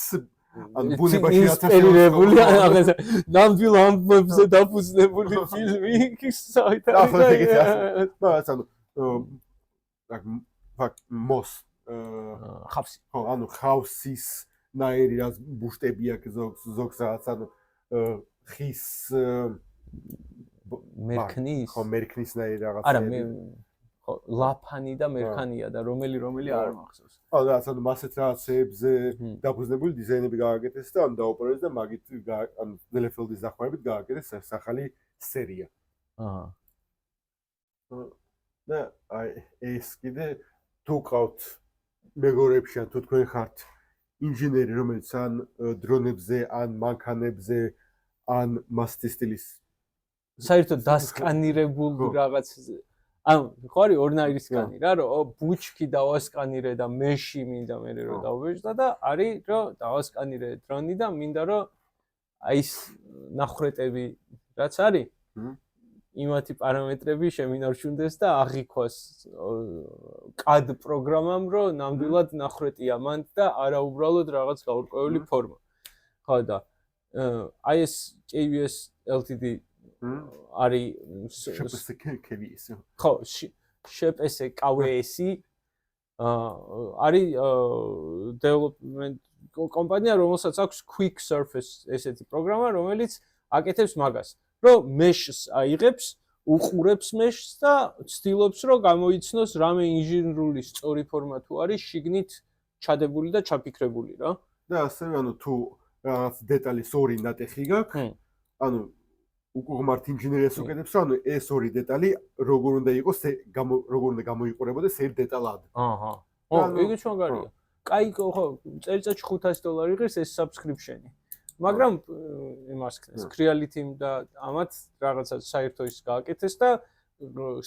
ბუნებაში ატარებული რაღაცა ნამდვილ ამბებზე დაფუძნებული ფილმი საერთოდ მოს ხავსი ხო ხავსის ნაირი რაც ბუშტები აქვს ზოგს რაღაც ხის მერქნის ხო მერქნის ნაირი რაღაც არა მე ხო ლაფანი და მერქანია და რომელი არ მახსოვს ხო რაღაც მასეთ რაღაცებზე დაფუძნებული დიზაინები გააკეთეს და დაუპირეს და მაგით Zellerfeld-ის დახმარებით გააკეთეს ახალი სერია აჰა და აი ეს კიდე თუ ყავთ მეგობრებში ან თუ თქვენ ხართ ინჟინერი რომელიც ან დრონებზე ან მანქანებზე ან მასტის სტილის საერთოდ დასკანირებულ რაღაც ანუ ხო არის ორნაირი სკანი რა რომ ბუჩკი დავასკანირე და მეში მინდა მე რომ დავბეჭდა და არის რომ დავასკანირე დრონი და მინდა რომ აი ეს ნახრეტები რაც არის იმათი პარამეტრები შემინარჩუნდეს და აღიქვას CAD პროგრამამ რომ ნამდვილად ნახრეტია მან და არა უბრალოდ რაღაც გაურკვეველი ფორმა ხო და აი ეს KVS Ltd არის ხო შეპეს KVS-ი არის development კომპანია რომელსაც აქვს Quick Surface ესეთი პროგრამა რომელიც აკეთებს მაგას რომ mesh-ს აიღებს უყურებს mesh-ს და ცდილობს რომ გამოიცნოს რამე ინჟინერული სწორი ფორმა თუ არის შიგნით ჩადებული და ჩაფიქრებული რა და ასევე ანუ თუ რაღაც დეტალის ორი ნატეხი გაქვს ანუ უყურმართ ინჟინერიას უკეთებს რომ ანუ ეს ორი დეტალი როგორ უნდა იყოს როგორ უნდა გამოიყურებოდეს ერთ დეტალად აჰა ო ეგეც მაგარია კაი ხო წელიწადში $500 ღირს ეს subscription-ი მაგრამ იმას ქნეს Creality-მ და ამათ რაღაცა საერთო ის გააკეთეს და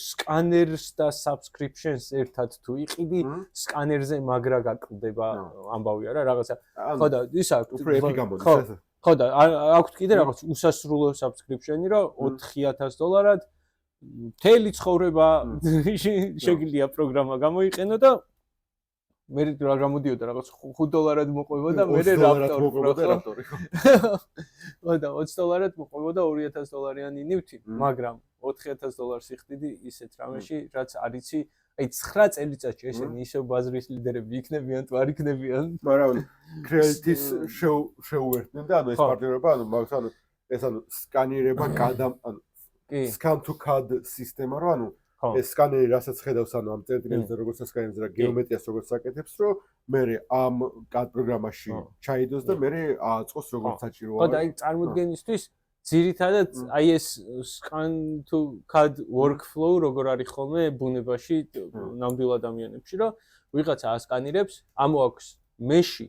სკანერს და subscriptions ერთად თუ იყიდი სკანერზე მაგრა გაკლდება ამბავია რა რაღაცა ხო და ისა უფრო ეფი გამოდის ესე ხო და აქვთ კიდე რაღაც უსასრულო subscription-ი რომ $4,000-ად მთელი ცხოვრება შეგიძლია პროგრამა გამოიყენო და მე რა გამოდიოდა რაღაც $5 მოყვებოდა მე რაპტორი ხო და $20 მოყვებოდა $2,000-იანი ნივთი მაგრამ $4,000 იხდიდი ისეთ რამეში რაც არიცი აი 9 წელიწადში ესენი ისევ ბაზრის ლიდერები იქნებიან თუ არ იქნებიან. მაგრამ კრედიტის შეუერთდნენ და ეს პარტნიორობა ეს სკანირება scan to card სისტემა რო ეს სკანერი რასაც ხედავს ამ წერტილებს და როგორც სკანერებს და გეომეტრიას როგორც აკეთებს რომ მე ამ CAD პროგრამაში ჩაიდოს და მე აწყოს როგორც საჭიროა. ხო და აი წარმოდგენისთვის ძირითადად აი ეს scan to card workflow როგორ არის ხოლმე ბუნებაში ნამდვილ ადამიანებში რომ ვიღაცა ასკანირებს ამოაქვს მეში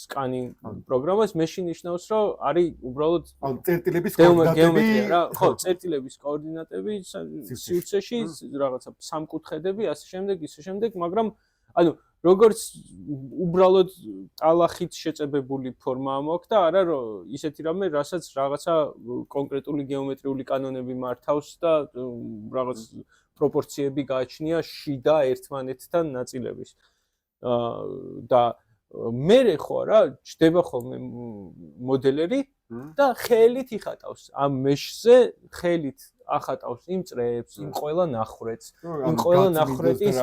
scanning პროგრამას მეში ნიშნავს რომ არის უბრალოდ წერტილების კოორდინატები რა ხო წერტილების კოორდინატები სივრცეში რაღაცა სამკუთხედები ასე შემდეგ მაგრამ ანუ როგორც უბრალოდ ტალახით შეწებებული ფორმა მოაქვს და არა რომ ისეთი რამე რასაც რაღაცა კონკრეტული გეომეტრიული კანონები მართავს და რაღაც პროპორციები გააჩნია შიდა ერთმანეთთან ნაწილების და მე ხო რა ჩდება ხოლმე მოდელერი და ხელით იხატავს ამ მეშზე ხელით ახატავს იმ წრეებს, იმ ყველა ნახრეთს, იმ ყველა ნახრეთის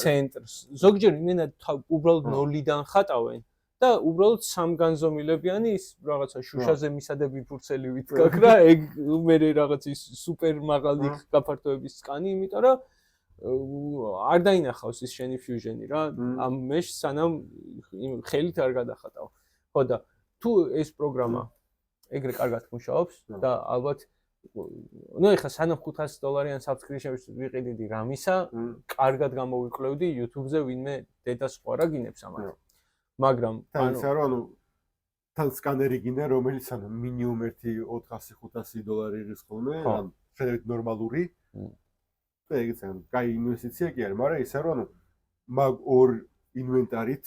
ცენტრს. ზოგჯერ იმენა უბრალოდ 0-დან ხატავენ და უბრალოდ სამგანზომილებიანი ის რაღაცა შუშაზე მისადები ფურცელივით გაქვს რა, ეგ მე რაღაც ის სუპერ მაღალი გაფართოების სკანი, იმიტომ რომ არ დაინახავს ის შენი ფიუჟენი რა, ამ მეშს სანამ ხელით არ გადახატავ. ხო და თუ ეს პროგრამა ეგრე კარგად მუშაობს და ალბათ ну ეხლა სანამ $500 subscription-ს ვიყიდი რამისა, კარგად გამოვიკლევდი YouTube-ზე ვინმე დედას ყარა გინებს ამათ. მაგრამ ანუ თან სკანერი გინდა რომელიც მინიმუმ $400-500 ის ხოლმე, ან შეიძლება ნორმალური. და ეგეც კაი ინვესტიცია კი არის, მაგრამ ისე რომ მაგ ორ ინვენტარით,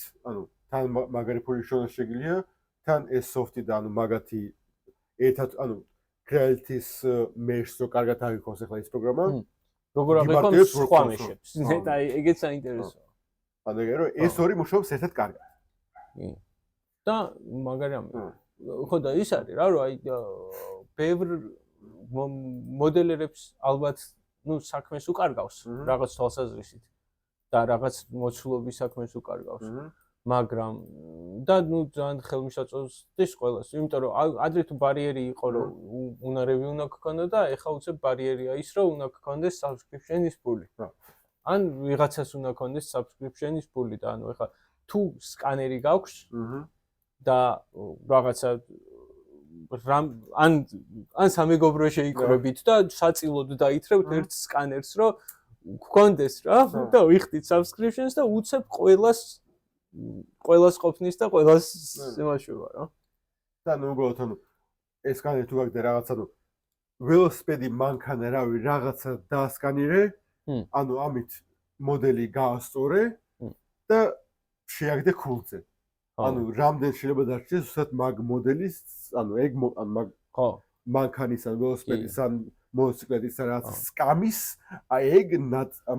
თან მაგარი ფული შონა შეგიძლია, თან ეს სოფტი და მაგათი ერთად კრედიტის მეშს რო კარგად აღიქოს ახლა ეს პროგრამა. როგორ აღიქოს სხვა მეშებს. და ეგეც საინტერესოა. ეგ რომ ეს ორი მუშაობს ერთად კარგად. და მაგრამ ხო და ის არის რა რომ აი ბევრ მოდელერებს ალბათ საქმეს უკარგავს რაღაც თვალსაზრისით და რაღაც მოცულობის საქმეს უკარგავს. მაგრამ და ძალიან ხელმისაწვდომს ყველას, იმიტომ რომ ადრე თუ ბარიერი იყო რომ უნარები უნდა გქონდა და ეხლა უცებ ბარიერია ის რომ უნდა გქონდეს subscription-ის ფული. ან ვიღაცას უნდა გქონდეს subscription-ის ფული და ანუ ეხლა თუ სკანერი გაქვს და რაღაცა ან სამეგობრო შეიკრებით და საწილოდ დაითრევთ ერთ სკანერს რომ გქონდეს რა და ვიხდით subscription-ს და უცებ ყველას ყოფნის და ყველას იმაშובה რა. და უბრალოდ ეს სკანერი თუ გაქვს რაღაცა ველოსიპედი მანქანა რავი რაღაცა დაასკანირე, ამით მოდელი გაასწორე და შეაგდე ქულზე. რამდენ შეიძლება დარჩეს უბრალოდ მაგ მოდელის, ეგ მაგ ხო მანქანის ან ველოსიპედის ან მოტოციკლეთის რაღაც სკამის ეგ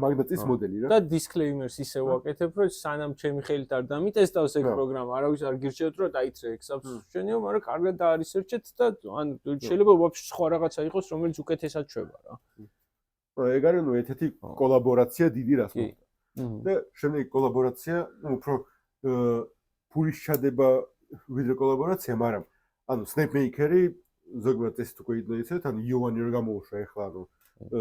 მაგნატის მოდელი რა. და disclaimers ისე ვაკეთებ, რომ სანამ ჩემი ხელით არ დამიტესტავს ეგ პროგრამა, არავის არ გირჩევთ, რომ დაიწერე ეგ subscription-ი, მაგრამ კარგად დაარისერჩეთ და ან შეიძლება ვაფშე სხვა რაღაცა იყოს, რომელიც უკეთესად შვება რა. ეგ არის ერთ-ერთი კოლაბორაცია დიდი რას მოხდა. და შემდეგი კოლაბორაცია, უფრო ფულის ჩადება ვიდრე კოლაბორაცია, მაგრამ Snapmaker-ი ზოგადად ეს თუ გვიძნეიცეთ, იოვანი რო გამოუშვა ეხლა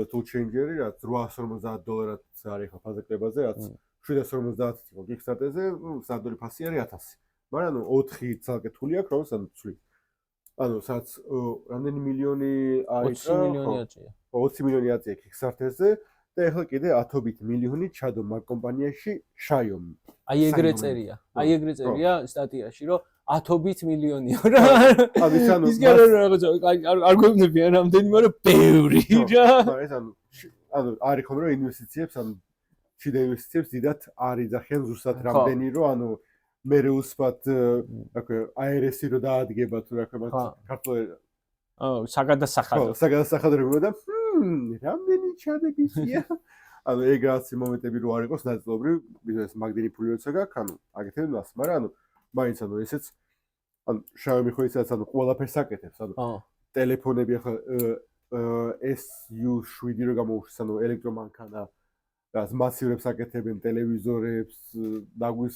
tool changer-ი, რაც $850 არის ხა ფაზაკლებაზე, რაც 750 იყო Kickstarter-ზე, სადური ფასი არის 1000. მაგრამ 4 ცალკე თული აქვს, რომელსაც ცვლით. სადაც რამდენი მილიონი არის? 20 მილიონი აწია. 20 მილიონი აწია Kickstarter-ზე და ეხლა კიდე 10 მილიონი ჩადო მაგ კომპანიაში Xiaomi. აი ეგრე წერია სტატიაში, რომ 10 მილიონია რა. ის კი არ გვეუბნებიან რამდენი, მაგრამ ბევრი რა. არის ხომ რომ ინვესტიციებს შიდა ინვესტიციებს დიდად არ იძახიან ზუსტად რამდენი რომ მე უსვათ აერესი რო დაადგება თუ რა ქვია ქართულად საგადასახადო და რამდენი ჩადებისია ეგ რაც მომენტები რო არ იყოს ნაწილობრივ ბიზნეს მაგდენი ფული როცა გაქვს აგეთებ მას მაგრამ მაინც ესეც Xiaomi ხო ისაც ყველაფერს აკეთებს ტელეფონები ახლა SU7 რო გამოუშვის ელექტრომანქანა რაც მასივრებს აკეთებენ ტელევიზორებს, დაგვის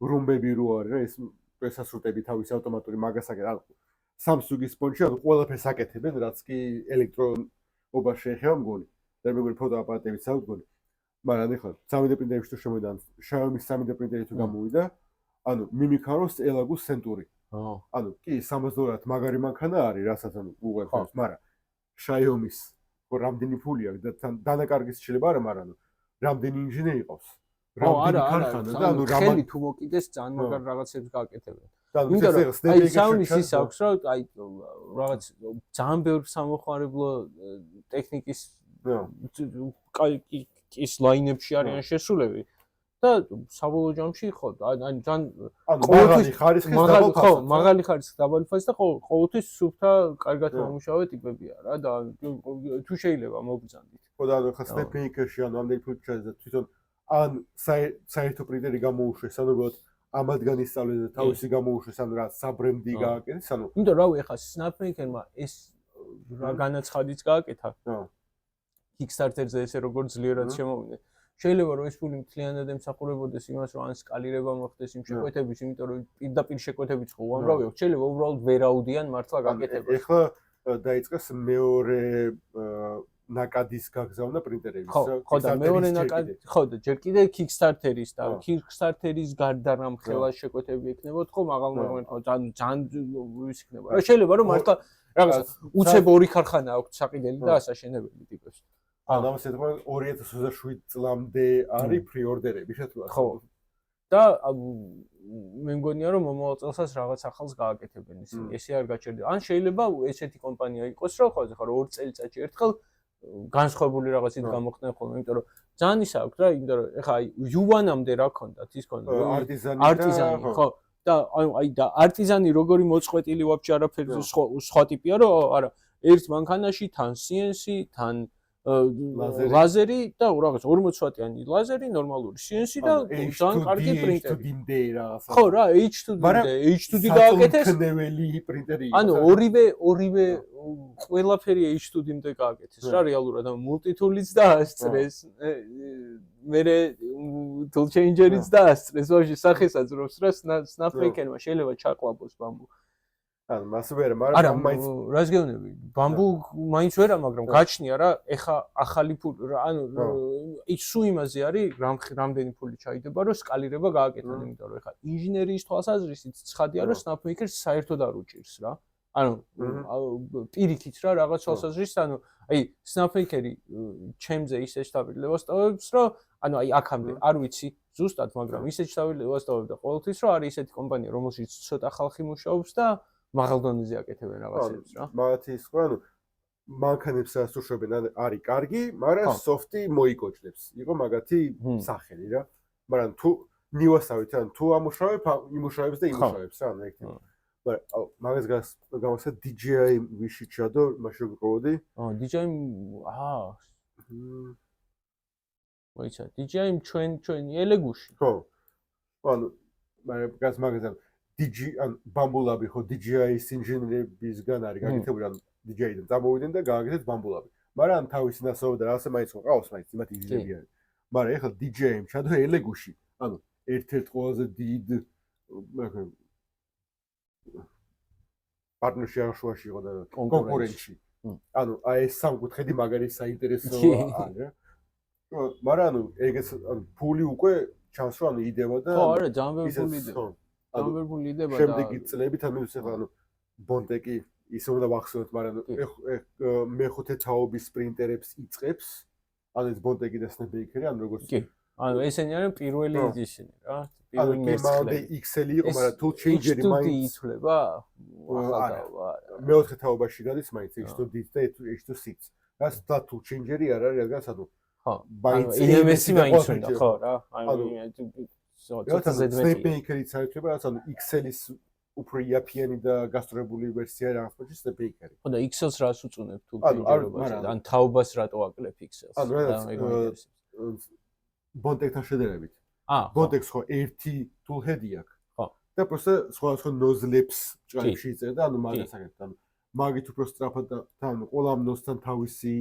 რუმბები რო არის რა ეს პრესასრუტები თავის ავტომატური მაგას აკეთებენ. Samsung-ის ფონში ანუ ყველაფერს აკეთებენ, რაც კი ელექტრონობა შეეხება მგონი. და მეგონი ფოტოაპარატებიც აქვს მგონი. მაგრამ ეხლა 3D პრინტერებში თუ შემოვიდა, Xiaomi-ის 3D პრინტერი თუ გამოვიდა, ანუ მიმიქაროს ელაგუს სენტური. ანუ კი 62 მაგარი მანქანა არის, რასაც ანუ უღერხებს, მაგრამ Xiaomi-ის რამდენი ფული აქვს და თან დანაკარგის შეიძლება არა, მაგრამ რამდენი ინჟინერი ყავს. არა, ანუ ხელი თუ მოკიდეს ძალიან მაგარ რაღაცებს გააკეთებენ. იმიტომ რომ აი Xiaomi-ის ის აქვს, რომ აი რაღაც ძალიან ბევრი სამოხმარებლო ტექნიკის ის ლაინებში არიან შესულები და საბოლოო ჯამში ხო ან მაღალი ხარისხის დაბალ ფასი. მაღალი ხარისხის დაბალი ფასი და ყოველთვის სუფთა კარგად მომუშავე ტიპებია რა და თუ შეიძლება მოგბრძანდით. ხო და ხა Snapmaker-ში ანუ ამდენი ფული ჩაძა თვითონ ან საერთო პრინტერი გამოუშვეს, ანუ როგორც ამადგან ისწავლეს და თავისი გამოუშვეს, ანუ რა საბრენდი გააკეთეს, ანუ იმიტომ რავი ახლა Snapmaker-მა ეს რა განაცხადიც გააკეთა. Kickstarter-ზე ესე როგორც ძლიერად შემოვიდნენ. შეიძლება რომ ეს ფული მთლიანად ემსახურებოდეს იმას, რომ ან სკალირება მოხდეს იმ შეკვეთების, იმიტომ რომ პირდაპირ შეკვეთებიც ხო უამრავი აქვს. შეიძლება უბრალოდ ვერ აუდიან მართლა გაკეთებას. ეხლა დაიწყეს მეორე ნაკადის გაგზავნა პრინტერების. ხო და მეორე ნაკადი, ხო და ჯერ კიდე Kickstarter-ის და Kickstarter-ის გარდა რამ ხელა შეკვეთები ექნებოდ ხო მაღალმოყმენ ხო ძალიან ის იქნება. რა შეიძლება რომ მართლა რაღაც უცებ ორი ქარხანა აქვს საყიდელი და ასაშენებელი ტიპებს. ანუ ამას ეთქვა 2027 წლამდე არის პრიორდერები შეთქვა. ხო. და მე მგონია რომ მომავალ წელსაც რაღაც ახალს გააკეთებენ ისინი. ესე არ გაჩერდება. ან შეიძლება ესეთი კომპანია იყოს რომ ხო ახლა 2 წელიწადში ერთხელ განსხვავებული რაღაცით გამოხდნენ ხოლმე, იმიტომ რომ ძალიან ის აქვს რა, იმიტომ რომ ეხლა აი U1-ამდე რა ქონდათ, ის ქონდა არტიზანი, ხო. და აი და არტიზანი როგორი მოწყვეტილი ვაფშე არაფერი სხვა ტიპია, რომ არა, ერთ მანქანაში თან CNC, თან ლაზერი და რაღაც 40 ვატიანი ლაზერი, ნორმალური CNC და ძალიან კარგი პრინტერი. ხო რა, H2D გააკეთეს. ნეველი პრინტერი. ანუ ორივე ყველაფერი H2D-მდე გააკეთეს რა რეალურად, ანუ multi-tool-იც დაასწრეს. მერე tool changer-იც დაასწრეს, ვაფშე სახესაძრობს რა Snapmaker-მა შეიძლება ჩაყლაპოს ბამბუ. ანუ მას ვერა, მაგრამ მაინც რას გეუბნები? ბამბუ მაინც ვერა, მაგრამ გაჩნია რა, ეხა ახალი ფული, ანუ ის სულ იმაზე არის, რამდენი ფული ჩაიდება, რომ სკალირება გააკეთონ, იმიტომ რომ ეხა ინჟინერიის თვალსაზრისით ცხადია, რომ Snapmaker-ს საერთოდ არ უჭირს რა. ანუ პირიქით რა რაღაც თვალსაზრისით, ანუ აი Snapmaker-ი ჩემზე ისე შტაბილებას ტოვებს, რომ ანუ აი აქამდე არ ვიცი ზუსტად, მაგრამ ისე შტაბილებას ტოვებ და ყოველთვის რომ არის ესეთი კომპანია, რომელშიც ცოტა ხალხი მუშაობს და მაღალ დონეზე აკეთებენ რაღაცებს რა. მაგათი ის ხო ანუ მანქანებს ასუშობენ არის კარგი, მაგრამ სოფტი მოიკოჭლებს. იყო მაგათი სახელი რა. მაგრამ თუ ნიუასავით ან თუ ამუშავებ, იმუშავებს და იმუშავებს რა, ანუ ექტივ. მაგრამ მაგას გამოსა DJI Wish Shadow მაშინ გყოდი. DJI მოიცა DJI ჩვენ ელეგუში. ხო. ანუ მაგას მაგაზან ან ბამბულაბი ხო DJI-ის ინჟინერებისგან არის გაკეთებული, ან DJI-დან წამოვიდნენ და გააკეთეს ბამბულაბი. მაგრამ თავისი ნასაობა და რაღაცა მაინც ყავს, მაინც იმათ ინჟინერები არის. მაგრამ ეხლა DJI-მ ჩადო ელეგუში, ანუ ერთ-ერთ ყველაზე დიდ პარტნიორში აღშვაში იყო და კონკურენტში. ანუ აი ეს სამკუთხედი მაგარი საინტერესო არის რა. მაგრამ ანუ ეგეც ფული უკვე ჩანს რომ ანუ იდება და ხო არა ძალიან ბევრი ფული იდება. ამბებული იდება და შემდეგი წლებით ანუ ეხლა ანუ ბონტეკი ისე უნდა ვახსოვოთ, მაგრამ მეხუთე თაობის პრინტერებს იწყებს. ანუ ეს ბონტეკი და Snapmaker-ი ანუ როგორც კი. ანუ ესენი არიან პირველი ისინი რა. პირველი მერცხლები XL იყო, მაგრამ tool changer-ი მაინც ითვლება. მეოთხე თაობაში გადის მაინც H2D და H2C. რაც და tool changer-ი არ არის, რადგან ანუ ხო. EMS-ი მაინც უნდა ხო რა. ანუ Snapmaker-იც საერთოდ რაც ანუ XL-ის უფრო იაფიანი და გასწორებული ვერსია რაღაც პოჩი Snapmaker-ი. ხო და XL-ს რას უწუნებ თუ ფინჯერობაზე? ან თაობას რატო აკლებ XL-ს? ანუ ბონტეკთან შედარებით. ბონტექს ხო ერთი tool head-ი აქვს. ხო. და პროსტა სხვა ნოზლებს ჭრებში იწერდა, ანუ მაგას აკეთებს. ანუ მაგით უფრო სწრაფად და თან ყველა ნოზთან თავისი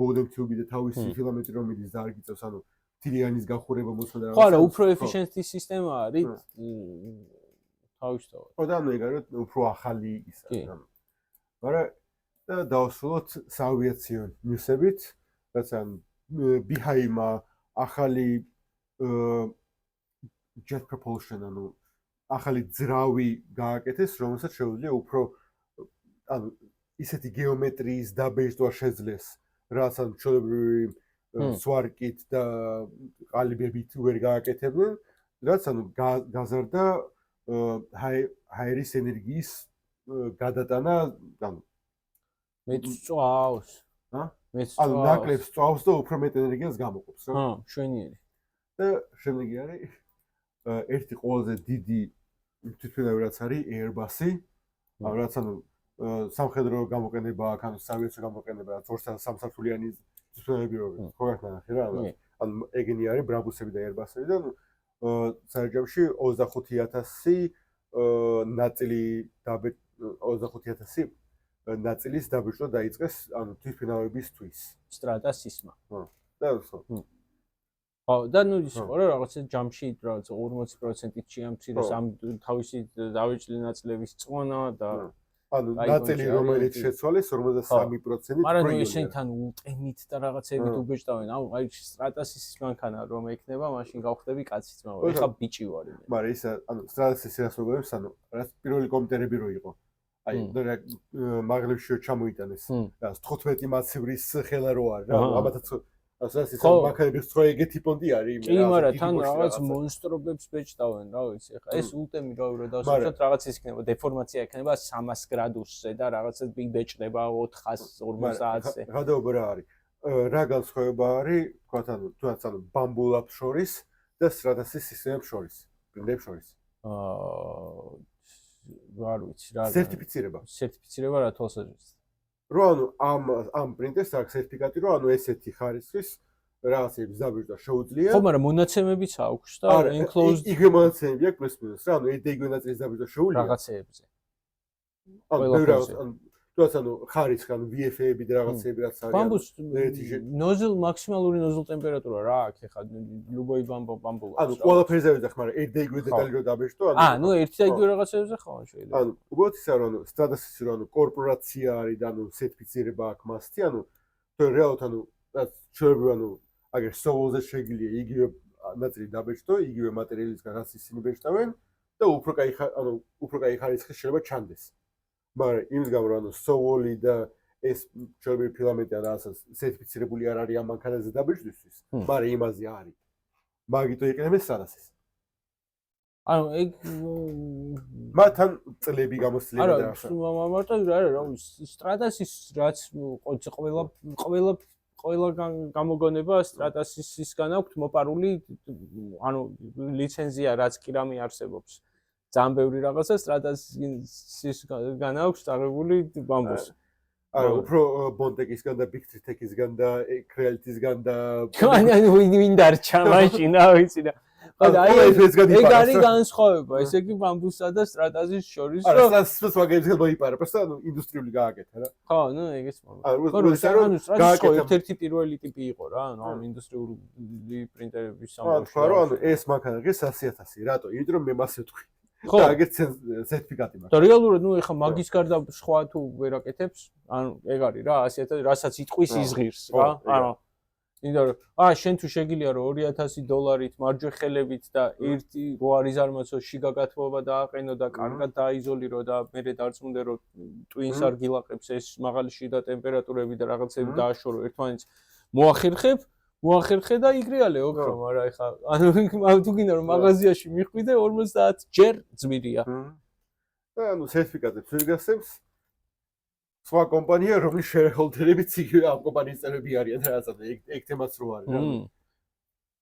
ბოლდემთიუბი და თავისი ფილამენტი რომ მიდის და არ გიწევს, ანუ თილიანის გახურება მოსვლა და ხო არა, უფრო efficiency სისტემა არის თავისთავად. ხო და ანუ ეგ არის უფრო ახალი ისა, ანუ. მაგრამ და დავსრულოთ საავიაციო ნიუსებით, რაც ან BHI-მა ახალი jet propulsion, ანუ ახალი ძრავი გააკეთეს, რომელსაც შეუძლია უფრო ანუ ისეთი გეომეტრიის დაბეჭდვა შეძლეს, რაც ან ჩვეულებრივი სვარკით და ყალიბებით ვერ გააკეთებდნენ, რაც ანუ გაზარდა ჰაერის ენერგიის გადატანა, ანუ მეწვავს. ანუ ნაკლებს წვავს და უფრო მეტ ენერგიას გამოყოფს, რა. შვენიერი. და შემდეგი არის ერთი ყველაზე დიდი თვითმფრინავი რაც არის Airbus-ი, რაც ანუ სამხედრო გამოყენება აქვს, ანუ საავიაციო გამოყენება, რაც 2-3 სართულიანი თვითმფრინავები რო ხო გახსნა რა, ანუ ეგენი არის ბრაბუსები და Airbus-ები და საერთაშორისო 25000 ნაწილი 25000 ნაწილის დაბეჭდვა დაიწყეს ანუ თვითმფრინავებისთვის. სტრატასისმა. და ხო. ხო, და ნუ ის ხო რა რაღაცა ჯამში რაღაცა 40%-ით შეამცირეს ამ თავისი დავიჭრილი ნაწილების წონა და ანუ ნაწილი რომელიც შეცვალეს 53%-ით. მაგრამ ნუ ესენ თან უტენით და რაღაცებით უბეჭდავენ. აუ აი სტრატასის მანქანა რომ ექნება, მაშინ გავხდები კაციც, მაგრამ ეხა ბიჭი ვარ. მაგრამ ისა ანუ სტრატასის რას მოგონებს, ანუ რაც პირველი კომპიუტერები რო იყო. აი და მაგლებშიო ჩამოიტანეს. და 15 მაცივრის ხელა რო არის რა, ამათაც ასას ის მანქანების ხო ეგეთი პონტი არის კი, მაგრამ თან რაღაც მონსტრობებს ბეჭდავენ, რა ვიცი, ხა ეს ულტემი რა დავსვათ რაღაც ის იქნება, დეფორმაცია იქნება 300 გრადუსზე და რაღაცა ბეჭდება 450-ზე. გადაობა რა არის? რა განსხვავება არის, თქვათ ანუ თუნდაც ანუ ბამბულებს შორის და სტრატასის სისტემებს შორის, პრინტებს შორის? არ ვიცი რა. სერტიფიცირება რა თვალსაზრისით? რო ანუ ამ პრინტერს აქვს სერტიფიკატი, რო ანუ ესეთი ხარისხის რაღაცებს დაბეჭდა შეუძლია. ხო, მაგრამ მონაცემებიც აქვს და enclosed იგივე მონაცემები აქვს მესმის რა, ანუ იგივე ნაწილის დაბეჭდა შეუძლია რაღაცეებზე. ანუ თუნდაც ანუ ხარისხი, ანუ VFA-ები და რაღაცეები რაც არის. ბამბუს ნოზელ მაქსიმალური ნოზელ ტემპერატურა რა აქვს ეხა ლუბოი ბამბულა. ანუ ყველაფერზე ვიძახ, მაგრამ ერთ და იგივე დეტალი რო დაბეჭდო, ანუ ერთი და იგივე რაღაცებზე ხო შეიძლება. ანუ უბრალოდ ისა რომ ანუ სტრატასის რომ ანუ კორპორაცია არის და ანუ სერტიფიცირება აქვს მასთი, ანუ თუ რეალურად ანუ რაც შეიძლება ანუ აგერ სოულზე შეგიძლია იგივე ნაწილი დაბეჭდო, იგივე მატერიალისგან რაც ისინი ბეჭდავენ და უფრო კაი ხარისხი შეიძლება ჩანდეს. მაგრამ იმის გამო რომ ანუ სოული და ეს ჩვენი ფილამენტი ან რასაც სერტიფიცირებული არ არის ამ მანქანაზე დაბეჭდვისთვის, მაგრამ იმაზე არის. მაგიტო იყენებენ სტრატასის. ანუ ეგ მათთან წლები გამოსწლები და ასე. არა, მარტო რა სტრატასის რაც ყველა გამოგონება სტრატასისგან აქვს მოპარული ანუ ლიცენზია რაც კი რამე არსებობს. ძალიან ბევრი რაღაცა სტრატასისგან აქვს აღებული ბამბუს. არა, უფრო ბონტეკისგან და ბიგტრიტეკისგან და კრეალიტისგან და ანუ ვინ დარჩა მაშინ, რა ვიცი და აი ეგ არის განსხვავება, ესე იგი ბამბუსსა და სტრატასის შორის, რომ არა, სტრატასის მაგებისგან მოიპარა, просто ანუ ინდუსტრიული გააკეთა რა. ხო, ნუ ეგეც მოვა. ანუ სტრატასის ერთ-ერთი პირველი ტიპი იყო რა, ანუ ამ ინდუსტრიული პრინტერების სამყაროში. ხო, ანუ ეს მანქანა გეს 100.000, რატო? იმიტომ რომ მე მასე ვთქვი. ხო, აგერ სერტიფიკატი მაქვს. და რეალურად ნუ ეხა მაგის გარდა სხვა თუ ვერ აკეთებს, ანუ ეგ არის რა 100.000, რასაც იტყვის იზღირს რა. ანუ იმიტომ რომ შენ თუ შეგიძლია რომ $2000 მარჯვე ხელებით და ერთი რო არის არმაცო შიგა გათბობა დააყენო და კარგად დაიზოლირო და მერე დარწმუნდე რომ ტვინს არ გილაყებს ეს მაღალი შიდა ტემპერატურები და რაღაცები დააშორო ერთმანეთს მოახერხე და იგრეალე ოქრო, მაგრამ ეხა ანუ თუ გინდა რომ მაღაზიაში მიხვიდე 50 ჯერ ძმირია. და ანუ სერტიფიკატებს ვიგასებს სხვა კომპანია, რომლის shareholder-ებიც იგივე ამ კომპანიის წევრები არიან და რაღაცა ეგ თემაც რო არის რა.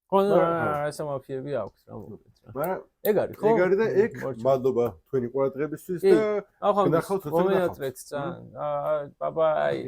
ხო, ეს მაფიები აქვს რა მოკლედ რა. მაგრამ ეგ არის ხო? ეგ არის და ეგ მადლობა თქვენი ყურადღებისთვის და ნახავთ მომეატრეთ ძალიან. ბაბაი.